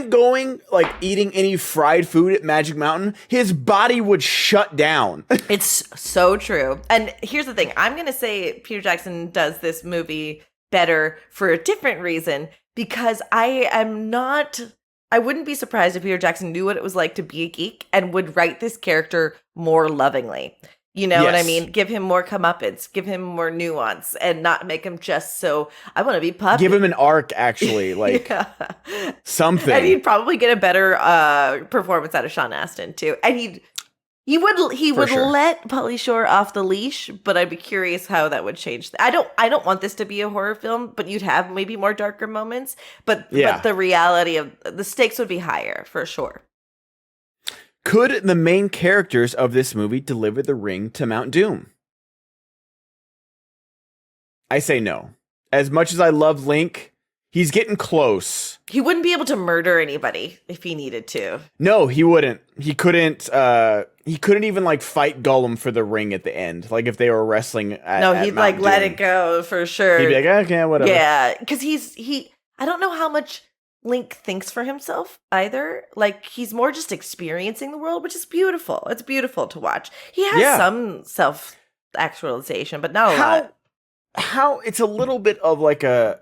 going like eating any fried food at Magic Mountain, his body would shut down. It's so true. And here's the thing. I'm going to say Peter Jackson does this movie better for a different reason, because I wouldn't be surprised if Peter Jackson knew what it was like to be a geek and would write this character more lovingly. You know what I mean? Give him more comeuppance, give him more nuance, and not make him just so, I want to be puppy. Give him an arc, actually, like something. And he'd probably get a better performance out of Sean Astin, too. And he would sure. let Pauly Shore off the leash, but I'd be curious how that would change. I don't want this to be a horror film, but you'd have maybe more darker moments. But the reality of the stakes would be higher, for sure. Could the main characters of this movie deliver the ring to Mount Doom? I say no. As much as I love Link, he's getting close. He wouldn't be able to murder anybody if he needed to. No, he wouldn't. He couldn't even like fight Gollum for the ring at the end. Like if they were wrestling he'd like let it go for sure. He'd be like, okay, whatever. Yeah, because I don't know how much Link thinks for himself either. Like he's more just experiencing the world, which is beautiful. It's beautiful to watch. He has some self-actualization, but not a lot. How it's a little bit of like the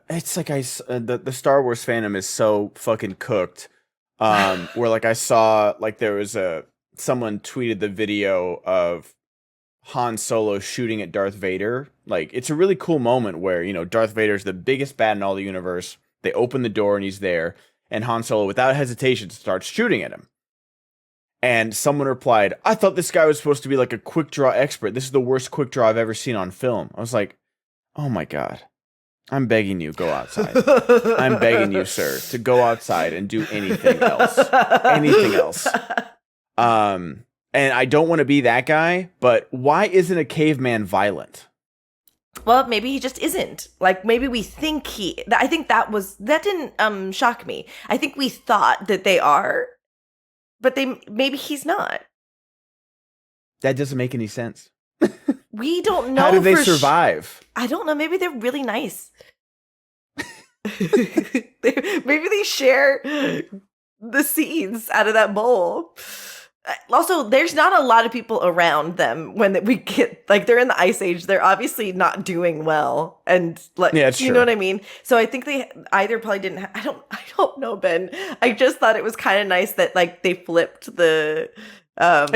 Star Wars fandom is so fucking cooked. Where like I saw like there was someone tweeted the video of Han Solo shooting at Darth Vader. Like it's a really cool moment where, you know, Darth Vader's the biggest bad in all the universe. They open the door and he's there, and Han Solo, without hesitation, starts shooting at him. And someone replied, I thought this guy was supposed to be like a quick draw expert. This is the worst quick draw I've ever seen on film. I was like, oh my God. I'm begging you, go outside. I'm begging you, sir, to go outside and do anything else. Anything else. And I don't want to be that guy, but why isn't a caveman violent? Well, maybe he just isn't. Like, maybe we think I think that didn't shock me. I think we thought that they are, but maybe he's not. That doesn't make any sense. We don't know. How do they survive? I don't know. Maybe they're really nice. Maybe they share the seeds out of that bowl. Also, there's not a lot of people around them when we get, like, they're in the Ice Age. They're obviously not doing well. And, like, you know what I mean? So I think they either probably didn't, I don't know, Ben. I just thought it was kind of nice that, like, they flipped it on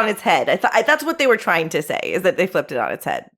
its head. I thought that's what they were trying to say, is that they flipped it on its head.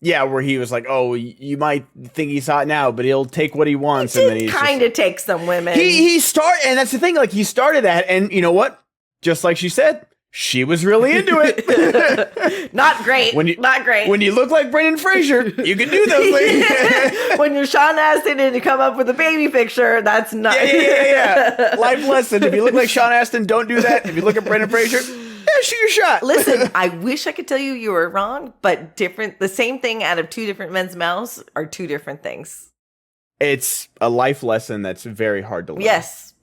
Yeah, where he was like, oh, you might think he's hot now, but he'll take what he wants. And then he's kind of take some women. And that's the thing, like, he started that, and you know what? Just like she said, she was really into it. Not great. Not great. When you look like Brendan Fraser, you can do those things. When you're Sean Astin and you come up with a baby picture, that's not. Yeah. Life lesson. If you look like Sean Astin, don't do that. If you look at Brendan Fraser, shoot your shot. Listen, I wish I could tell you were wrong, but the same thing out of two different men's mouths are two different things. It's a life lesson that's very hard to learn. Yes.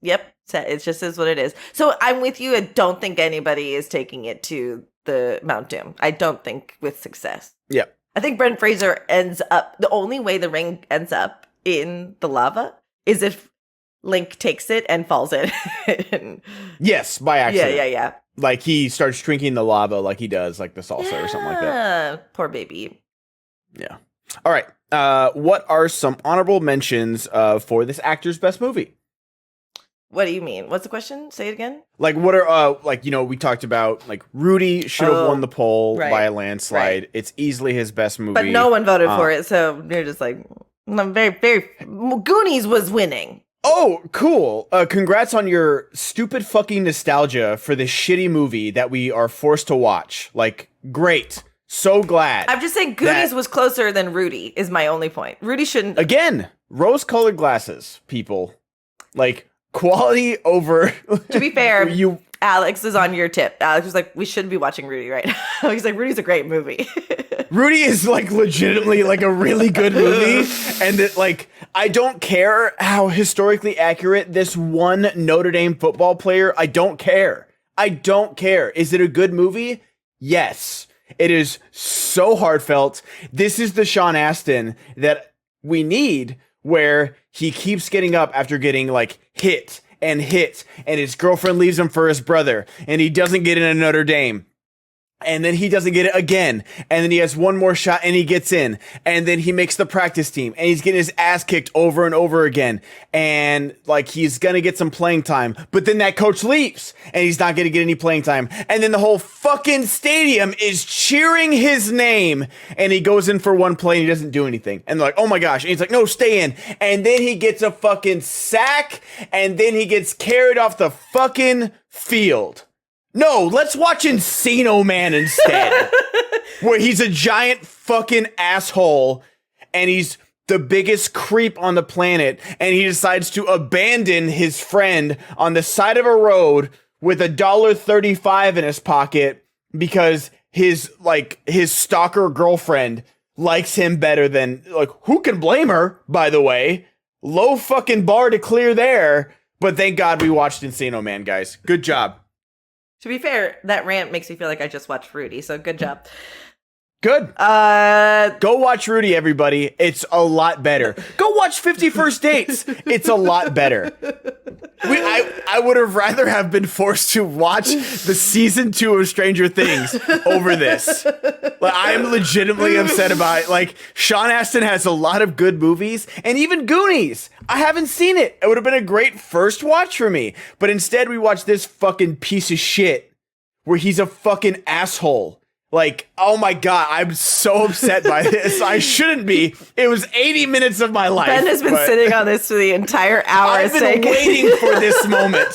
Yep. It just is what it is. So I'm with you. I don't think anybody is taking it to the Mount Doom. I don't think with success. Yeah. I think Brendan Fraser ends up, the only way the ring ends up in the lava is if Link takes it and falls in. Yes, by accident. Yeah. Like he starts drinking the lava like he does, like the salsa or something like that. Poor baby. Yeah. All right. What are some honorable mentions for this actor's best movie? What do you mean? What's the question? Say it again. Like, what are, we talked about, like, Rudy should have won the poll by a landslide. Right. It's easily his best movie. But no one voted for it, so you're just like, I'm very, very... Goonies was winning. Oh, cool. Congrats on your stupid fucking nostalgia for this shitty movie that we are forced to watch. Like, great. So glad. I'm just saying Goonies was closer than Rudy, is my only point. Rudy shouldn't... Again, rose-colored glasses, people. Like... Quality over. To be fair, Alex is on your tip. Alex was like, we shouldn't be watching Rudy right now. He's like, Rudy's a great movie. Rudy is like legitimately like a really good movie. And that like, I don't care how historically accurate this one Notre Dame football player. I don't care. Is it a good movie? Yes. It is so heartfelt. This is the Sean Astin that we need, where he keeps getting up after getting like hit, and his girlfriend leaves him for his brother, and he doesn't get into Notre Dame. And then he doesn't get it again. And then he has one more shot and he gets in. And then he makes the practice team. And he's getting his ass kicked over and over again. And like he's gonna get some playing time. But then that coach leaves. And he's not gonna get any playing time. And then the whole fucking stadium is cheering his name. And he goes in for one play and he doesn't do anything. And they're like, oh my gosh. And he's like, no, stay in. And then he gets a fucking sack. And then he gets carried off the fucking field. No, let's watch Encino Man instead, where he's a giant fucking asshole and he's the biggest creep on the planet, and he decides to abandon his friend on the side of a road with $1.35 in his pocket because his stalker girlfriend likes him better than, like, who can blame her, by the way? Low fucking bar to clear there, but thank God we watched Encino Man, guys. Good job. To be fair, that rant makes me feel like I just watched Rudy, so good job. Good. Go watch Rudy, everybody. It's a lot better. Go watch 50 First Dates. It's a lot better. I would have rather have been forced to watch the season 2 of Stranger Things over this. Like, I am legitimately upset about it. Like, Sean Astin has a lot of good movies, and even Goonies. I haven't seen it. It would have been a great first watch for me. But instead, we watched this fucking piece of shit where he's a fucking asshole. Like, oh my God, I'm so upset by this. I shouldn't be. It was 80 minutes of my life. Ben has been sitting on this for the entire hour. I've been waiting for this moment.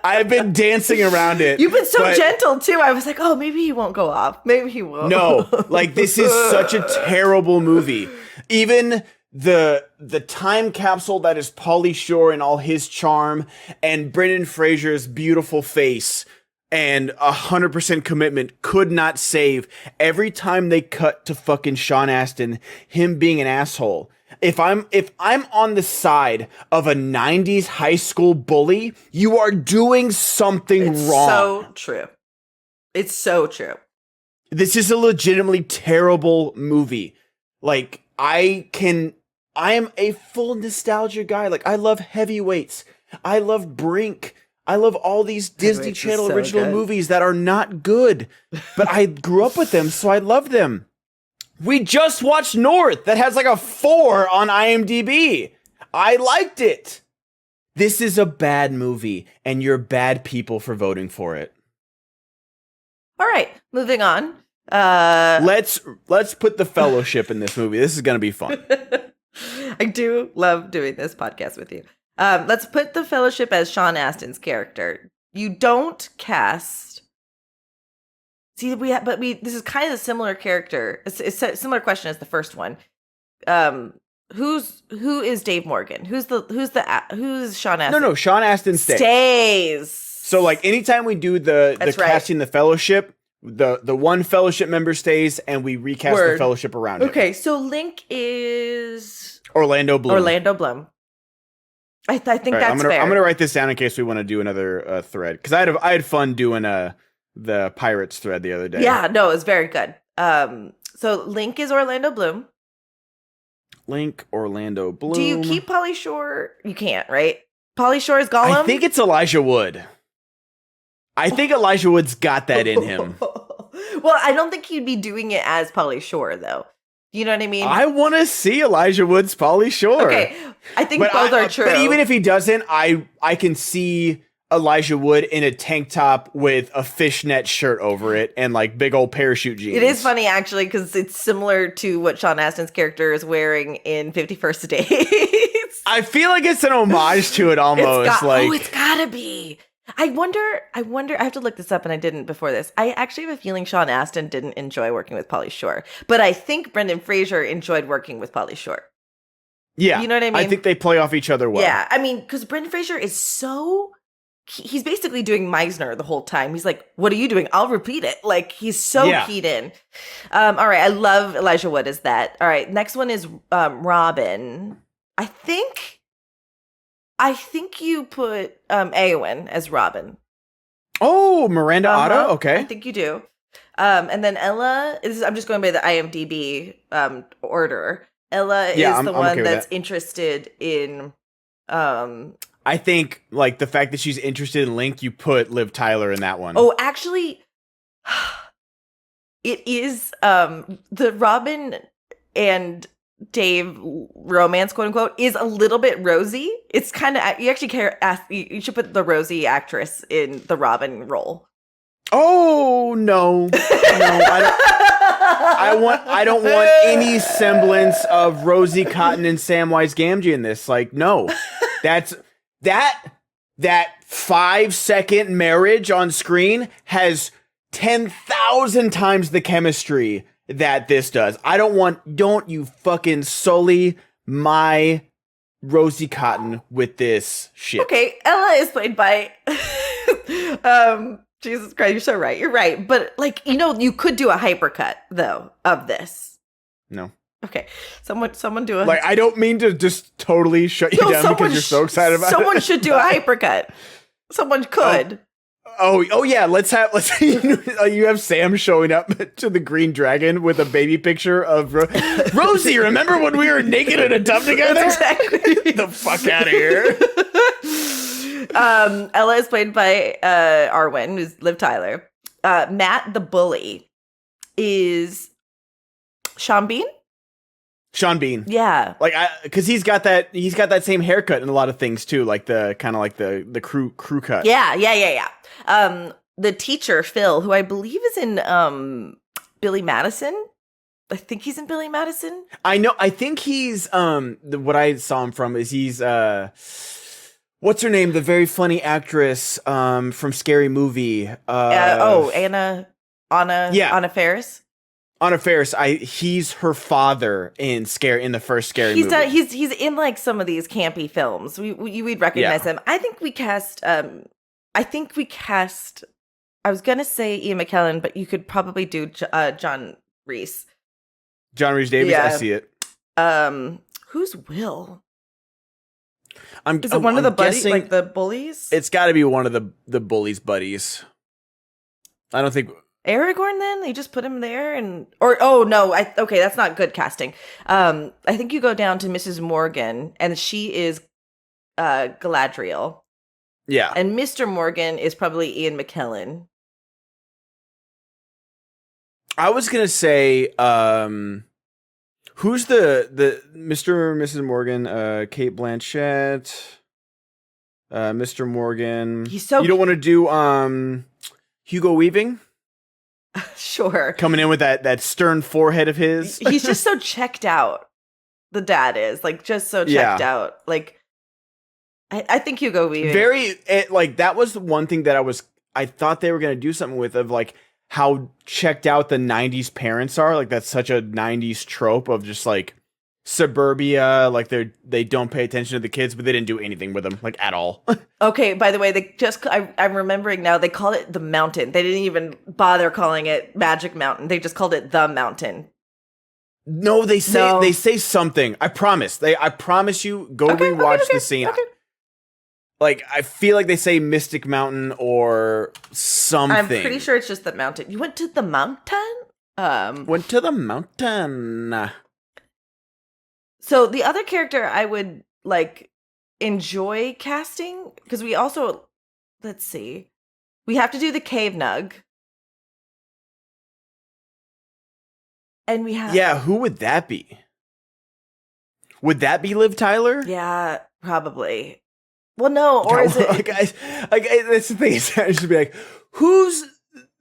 I've been dancing around it. You've been so gentle, too. I was like, oh, maybe he won't go off. Maybe he won't. No, like, this is such a terrible movie. Even the time capsule that is Pauly Shore and all his charm, and Brendan Fraser's beautiful face and 100% commitment could not save. Every time they cut to fucking Sean Astin, him being an asshole. If I'm on the side of a 90s high school bully, you are doing something wrong. So true. It's so true. This is a legitimately terrible movie. Like, I am a full nostalgia guy. Like, I love Heavyweights. I love Brink. I love all these Disney Channel original movies that are not good, but I grew up with them, so I love them. We just watched North that has like a 4 on IMDb. I liked it. This is a bad movie, and you're bad people for voting for it. All right, moving on. Let's put the Fellowship in this movie. This is going to be fun. I do love doing this podcast with you. Let's put the Fellowship as Sean Astin's character. You don't cast. See, this is kind of a similar character. It's a similar question as the first one. Who is Dave Morgan? Who's Sean Astin? No, Sean Astin stays. So like anytime we do the casting the Fellowship, the one Fellowship member stays, and we recast the Fellowship around him. Okay, so Link is Orlando Bloom. I think that's fair. I'm gonna write this down in case we want to do another thread, because I had fun doing the Pirates thread the other day. Yeah, no, it was very good. So Link is Orlando Bloom. Do you keep Pauly Shore? You can't, right? Pauly Shore is Gollum? I think it's Elijah Wood. I think Elijah Wood's got that in him. Well, I don't think he'd be doing it as Pauly Shore, though. You know what I mean? I want to see Elijah Wood's Pauly Shore. Okay, I think both are true. But even if he doesn't, I can see Elijah Wood in a tank top with a fishnet shirt over it and like big old parachute jeans. It is funny, actually, because it's similar to what Sean Astin's character is wearing in 50 First Dates. I feel like it's an homage to it almost. It's gotta be. I wonder, I have to look this up, and I didn't before this. I actually have a feeling Sean Astin didn't enjoy working with Pauly Shore, but I think Brendan Fraser enjoyed working with Pauly Shore. Yeah. You know what I mean? I think they play off each other well. Yeah, I mean, because Brendan Fraser is he's basically doing Meisner the whole time. He's like, what are you doing? I'll repeat it. Like, he's so keyed in. All right, I love Elijah Wood as that. All right, next one is Robin. I think you put Eowyn as Robin. Oh, Miranda Otto? Okay. I think you do. And then Ella is, I'm just going by the IMDb order. Ella is Yeah, the I'm one okay with that's that. interested in I think like the fact that she's interested in Link, you put Liv Tyler in that one. oh, actually it is the Robin and Dave romance, quote unquote, is a little bit rosy. It's kind of, you actually you should put the rosy actress in the Robin role. Oh no, I don't. I don't want any semblance of Rosie Cotton and Samwise Gamgee in this. Like, no, that's that 5-second marriage on screen has 10,000 times the chemistry that this does. Don't you fucking sully my Rosie Cotton with this shit. Okay, Ella is played by Jesus Christ, you're so right. You're right. But like, you could do a hypercut though of this. No. Okay. Someone do a like. I don't mean to just totally shut you down because you're so excited about it. Someone should do a hypercut. Someone could. Oh yeah. Let's you have Sam showing up to the Green Dragon with a baby picture of Rosie. Remember when we were naked in a tub together? That's exactly. Get the fuck out of here. Ella is played by Arwen, who's Liv Tyler. Matt the bully is Sean Bean. Sean Bean. Yeah. Like because he's got that same haircut in a lot of things too, like the kind of like the crew cut. Yeah. The teacher, Phil, who I believe is in Billy Madison. I think he's in Billy Madison. I know. I think he's what I saw him from is he's what's her name? The very funny actress from Scary Movie. Anna Faris. Anna Faris. He's her father in the first Scary Movie. He's in like some of these campy films. We'd recognize him. I think we cast. I was gonna say Ian McKellen, but you could probably do John Rhys. John Rhys Davies. Yeah. I see it. Who's Will? Is it one of the buddies, like the bullies? It's got to be one of the bullies' buddies. I don't think Aragorn. Then they just put him there, okay, that's not good casting. I think you go down to Mrs. Morgan, and she is Galadriel. Yeah, and Mr. Morgan is probably Ian McKellen. I was gonna say, who's the Mr. and Mrs. Morgan? Kate Blanchett, Mr. Morgan. You don't want to do Hugo Weaving? Sure. Coming in with that stern forehead of his. He's just so checked out. The dad is like just so checked out. Like I think Hugo Weaving. That was the one thing that I thought they were gonna do something with, of like how checked out the 90s parents are. Like that's such a 90s trope of just like suburbia, like they don't pay attention to the kids, but they didn't do anything with them like at all. Okay, by the way, I'm remembering now, they call it the Mountain. They didn't even bother calling it Magic Mountain. They just called it the Mountain. No, they say something. I promise. I promise you, go rewatch the scene. Okay. Like, I feel like they say Mystic Mountain or something. I'm pretty sure it's just the mountain. You went to the mountain? Went to the mountain. So the other character I would, like, enjoy casting, because we also, let's see, we have to do the Cave Nug. And we have... Yeah, who would that be? Would that be Liv Tyler? Yeah, probably. Well, no, or is it... That's the thing. I should be like, who's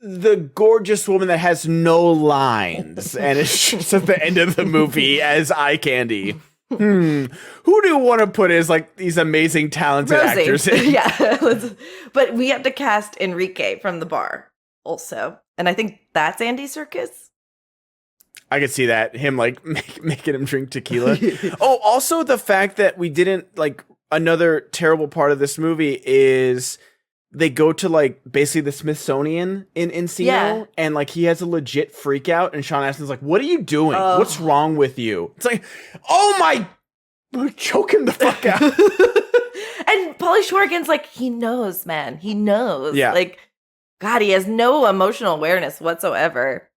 the gorgeous woman that has no lines and it's just at the end of the movie as eye candy? Who do you want to put as like these amazing talented Rosie. actors in? Yeah, but we have to cast Enrique from The Bar also, and I think that's Andy Serkis. I could see that, him like making him drink tequila. Oh, also the fact that we didn't like, another terrible part of this movie is they go to like basically the Smithsonian in Encino, and like he has a legit freak out, and Sean Astin's like, "What are you doing? What's wrong with you?" It's like, oh my, choke him the fuck out. And Pauly Shore again's like, he knows, man, he knows. Yeah, like God, he has no emotional awareness whatsoever.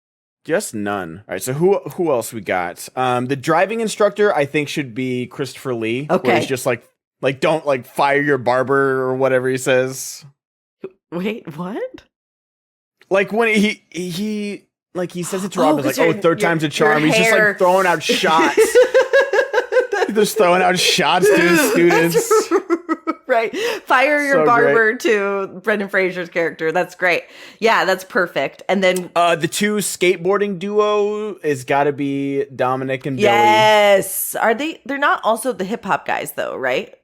Just none. All right, so who else we got? The driving instructor I think should be Christopher Lee. Where Okay. he's just like don't like fire your barber or whatever he says. Wait, what? Like when he like he says it to Robin, like, third time's a charm. He's just like throwing out shots. He's just throwing out shots to his students. Right. Fire your barber to Brendan Fraser's character. That's great. Yeah, that's perfect. And then the two skateboarding duo is gotta be Dominic and Billy. Yes. Are they? They're not also the hip hop guys though, right?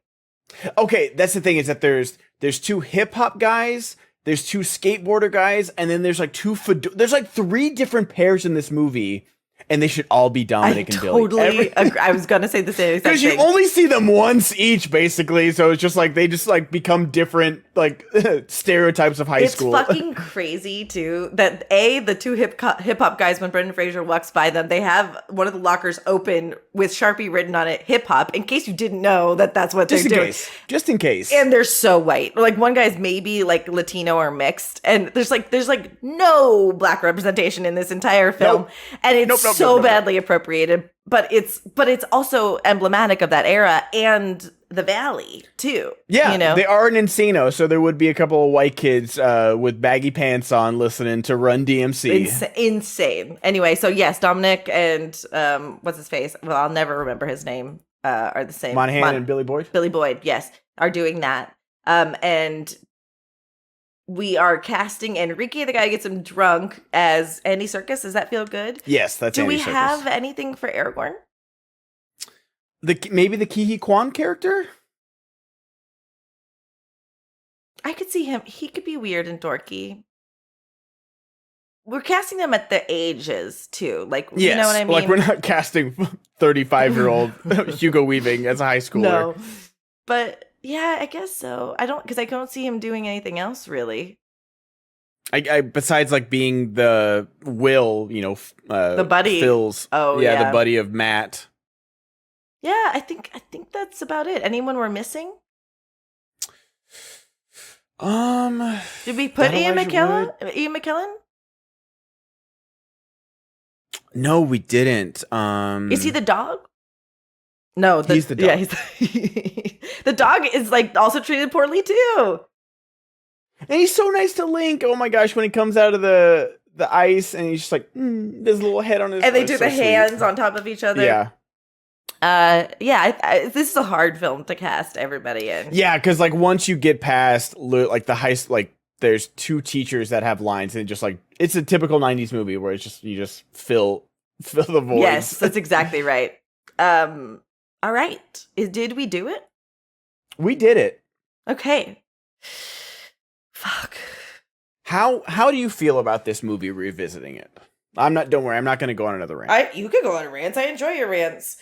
Okay, that's the thing, is that there's two hip hop guys, there's two skateboarder guys, and then there's like there's like three different pairs in this movie. And they should all be Dominic and Billy. Totally agree. I was gonna say the same exact thing. Because you only see them once each, basically. So it's just like they just like become different, like stereotypes of high school. It's fucking crazy too that the two hip hop guys, when Brendan Fraser walks by them, they have one of the lockers open with Sharpie written on it, hip hop. In case you didn't know that's what they're doing. Just in case. And they're so white. Like one guy's maybe like Latino or mixed, and there's like no black representation in this entire film, nope. and it's badly appropriated, but it's also emblematic of that era and the Valley too. Yeah, you know? They are in Encino, so there would be a couple of white kids with baggy pants on listening to Run DMC. Insane. Anyway, so yes, Dominic and what's his face? Well, I'll never remember his name. Are the same. Monahan and Billy Boyd. Billy Boyd, yes, are doing that. And we are casting Enrique, the guy who gets him drunk, as Andy Serkis. Does that feel good? Yes, that's Andy Serkis. Do we have anything for Aragorn? Maybe the Ke Huy Quan character? I could see him. He could be weird and dorky. We're casting them at the ages, too. Like, yes, you know what I mean? Like, we're not casting 35-year-old Hugo Weaving as a high schooler. No. But... yeah, I guess so. I don't see him doing anything else really. I besides like being the Will, the buddy. Phil's. Oh yeah, the buddy of Matt. Yeah, I think that's about it. Anyone we're missing? Did we put Ian McKellen? Ian McKellen? No, we didn't. Is he the dog? No, he's the dog. Yeah, the dog is like also treated poorly too. And he's so nice to Link. Oh my gosh, when he comes out of the ice and he's just like, this little head on his. And they do the hands on top of each other. Yeah. This is a hard film to cast everybody in. Yeah, because like once you get past like the high, like there's two teachers that have lines, and it just like it's a typical '90s movie where it's just you just fill the void. Yes, that's exactly right. All right. Did we do it? We did it. Okay. Fuck. How do you feel about this movie revisiting it? Don't worry, I'm not going to go on another rant. You can go on rants. I enjoy your rants.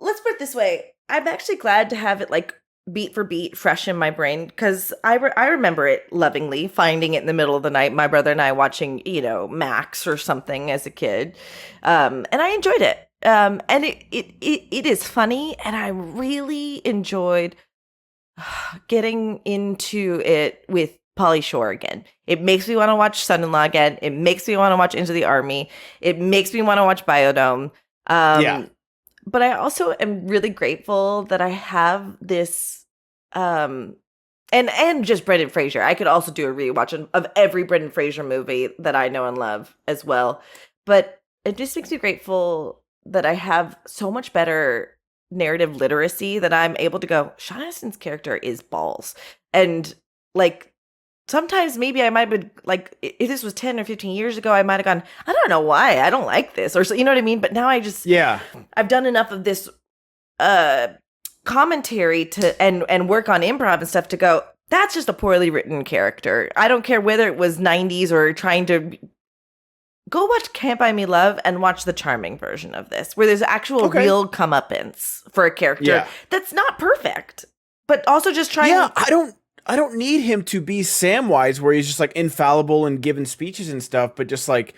Let's put it this way. I'm actually glad to have it like beat for beat fresh in my brain because I remember it lovingly, finding it in the middle of the night, my brother and I watching, Max or something as a kid. And I enjoyed it. And it is funny, and I really enjoyed getting into it with Pauly Shore again. It makes me want to watch Son-in-Law again. It makes me want to watch Into the Army. It makes me want to watch Biodome. But I also am really grateful that I have this, and just Brendan Fraser. I could also do a rewatch of every Brendan Fraser movie that I know and love as well. But it just makes me grateful that I have so much better narrative literacy that I'm able to go, Sean Astin's character is balls. And like, sometimes maybe I might have been like, if this was 10 or 15 years ago, I might have gone, I don't know why I don't like this, or so, you know what I mean? But now I've done enough of this commentary and work on improv and stuff to go, that's just a poorly written character. I don't care whether it was 90s or trying to go watch Can't Buy Me Love and watch the charming version of this, where there's actual real comeuppance for a character that's not perfect, but also just trying. Yeah, I don't need him to be Samwise, where he's just like infallible and giving speeches and stuff, but just like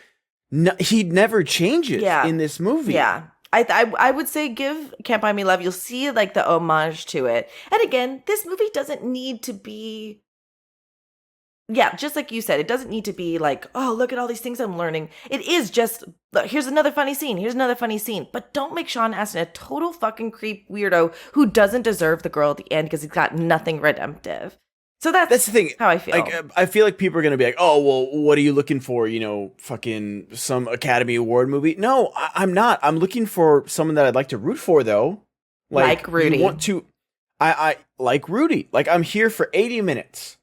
he never changes in this movie. Yeah. I would say give Can't Buy Me Love. You'll see like the homage to it. And again, this movie doesn't need to be yeah, just like you said, it doesn't need to be like, oh, look at all these things I'm learning. It is just, look, here's another funny scene. Here's another funny scene. But don't make Sean Astin a total fucking creep weirdo who doesn't deserve the girl at the end because he's got nothing redemptive. So that's the thing. How I feel. Like, I feel like people are gonna be like, "Oh, well, what are you looking for? You know, fucking some Academy Award movie?" No, I'm not. I'm looking for someone that I'd like to root for, though. Like Rudy. You want to? I like Rudy. Like, I'm here for 80 minutes.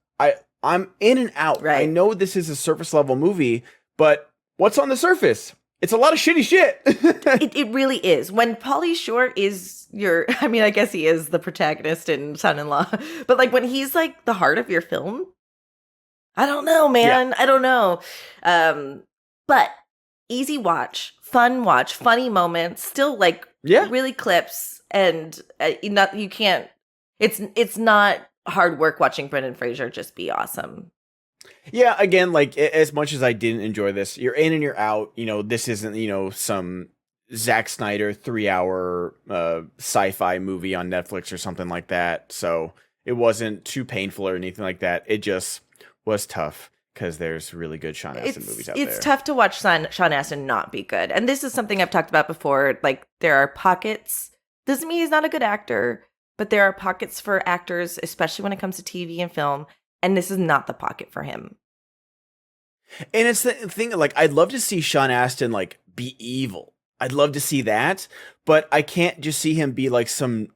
I'm in and out. Right. I know this is a surface level movie, but what's on the surface? It's a lot of shitty shit. It really is. When Pauly Shore is I mean, I guess he is the protagonist and son-in-law, but like when he's like the heart of your film, I don't know, man. Yeah. I don't know. But easy watch, funny moments, still like really clips, and you can't. It's not hard work watching Brendan Fraser just be awesome. Yeah, again, like, as much as I didn't enjoy this, you're in and you're out. You know, this isn't, you know, some Zack Snyder 3-hour sci-fi movie on Netflix or something like that. So it wasn't too painful or anything like that. It just was tough because there's really good Sean Astin movies out there. It's tough to watch Sean Astin not be good. And this is something I've talked about before. Like, there are pockets. Doesn't mean he's not a good actor, but there are pockets for actors, especially when it comes to TV and film. And this is not the pocket for him. And it's the thing, like, I'd love to see Sean Astin, like, be evil. I'd love to see that, but I can't just see him be, like, some,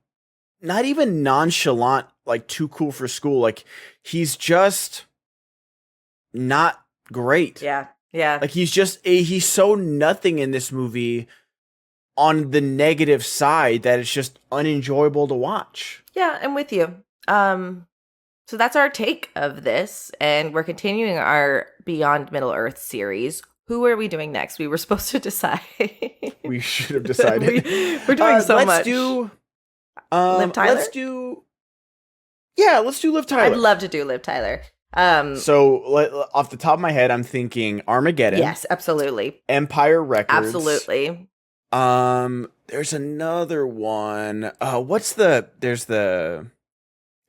not even nonchalant, like, too cool for school. Like, he's just not great. Yeah, yeah. Like, he's so nothing in this movie on the negative side that it's just unenjoyable to watch. Yeah, I'm with you. So that's our take of this, and we're continuing our Beyond Middle Earth series. Who are we doing next? We were supposed to decide. We should have decided. We're doing so much. Let's do Liv Tyler? Let's do Liv Tyler. I'd love to do Liv Tyler. So off the top of my head, I'm thinking Armageddon. Yes, absolutely. Empire Records. Absolutely. There's another one.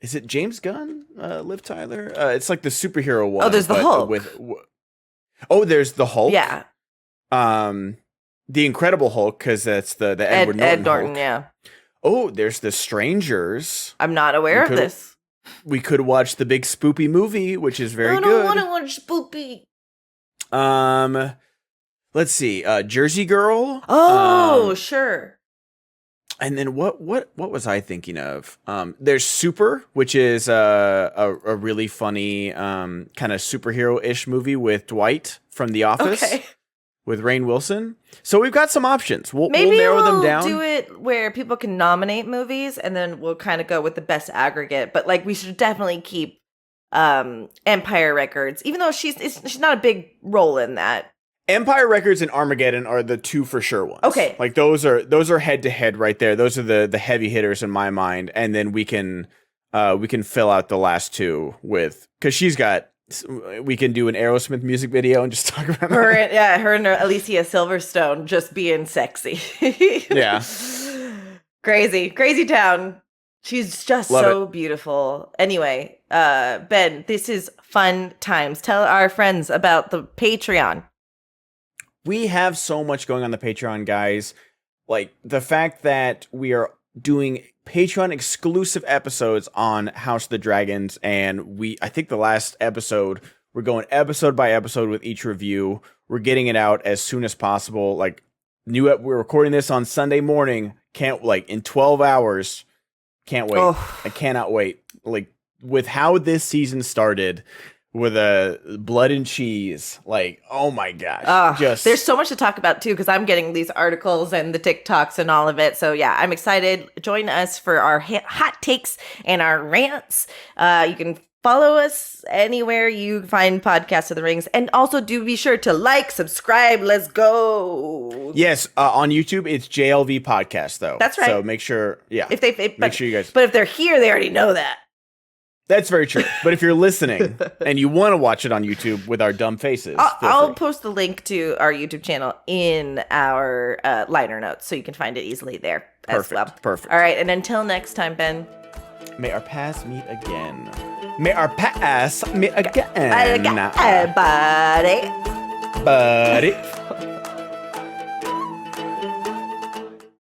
Is it James Gunn? Liv Tyler? It's like the superhero one. Oh, there's the Hulk. There's the Hulk. Yeah. The Incredible Hulk, because that's the Edward Norton Ed Norton, Hulk. yeah. Oh, there's the Strangers. I'm not aware of this. We could watch the big spoopy movie, which is very good. I don't want to watch spoopy. Let's see. Jersey Girl. Oh, sure. And then what was I thinking of? There's Super, which is a really funny kind of superhero-ish movie with Dwight from The Office. Okay. With Rainn Wilson. So we've got some options. We'll narrow them down. Maybe we'll do it where people can nominate movies, and then we'll kind of go with the best aggregate. But like, we should definitely keep Empire Records, even though she's not a big role in that. Empire Records and Armageddon are the two for sure ones. Okay. Like, those are head to head right there. Those are the heavy hitters in my mind. And then we can fill out the last two we can do an Aerosmith music video and just talk about her. Her and Alicia Silverstone just being sexy. Yeah. Crazy town. She's just beautiful. Anyway, Ben, this is fun times. Tell our friends about the Patreon. We have so much going on the Patreon, guys. Like, the fact that we are doing Patreon exclusive episodes on House of the Dragons, and I think the last episode, we're going episode by episode with each review. We're getting it out as soon as possible. Like, we're recording this on Sunday morning. In 12 hours. Can't wait. Oh. I cannot wait. Like, with how this season started, with blood and cheese, like, oh my gosh. There's so much to talk about too, because I'm getting these articles and the TikToks and all of it. So yeah, I'm excited. Join us for our hot takes and our rants. You can follow us anywhere you find Podcasts of the Rings, and also do be sure to like, subscribe. Let's go. Yes, on YouTube it's JLV Podcasts though. That's right. So make sure, make sure you guys. But if they're here, they already know that. That's very true. But if you're listening and you want to watch it on YouTube with our dumb faces, I'll post the link to our YouTube channel in our liner notes, so you can find it easily there as well. Perfect. All right, and until next time, Ben. May our paths meet again. May our pass me again. Buddy. Buddy.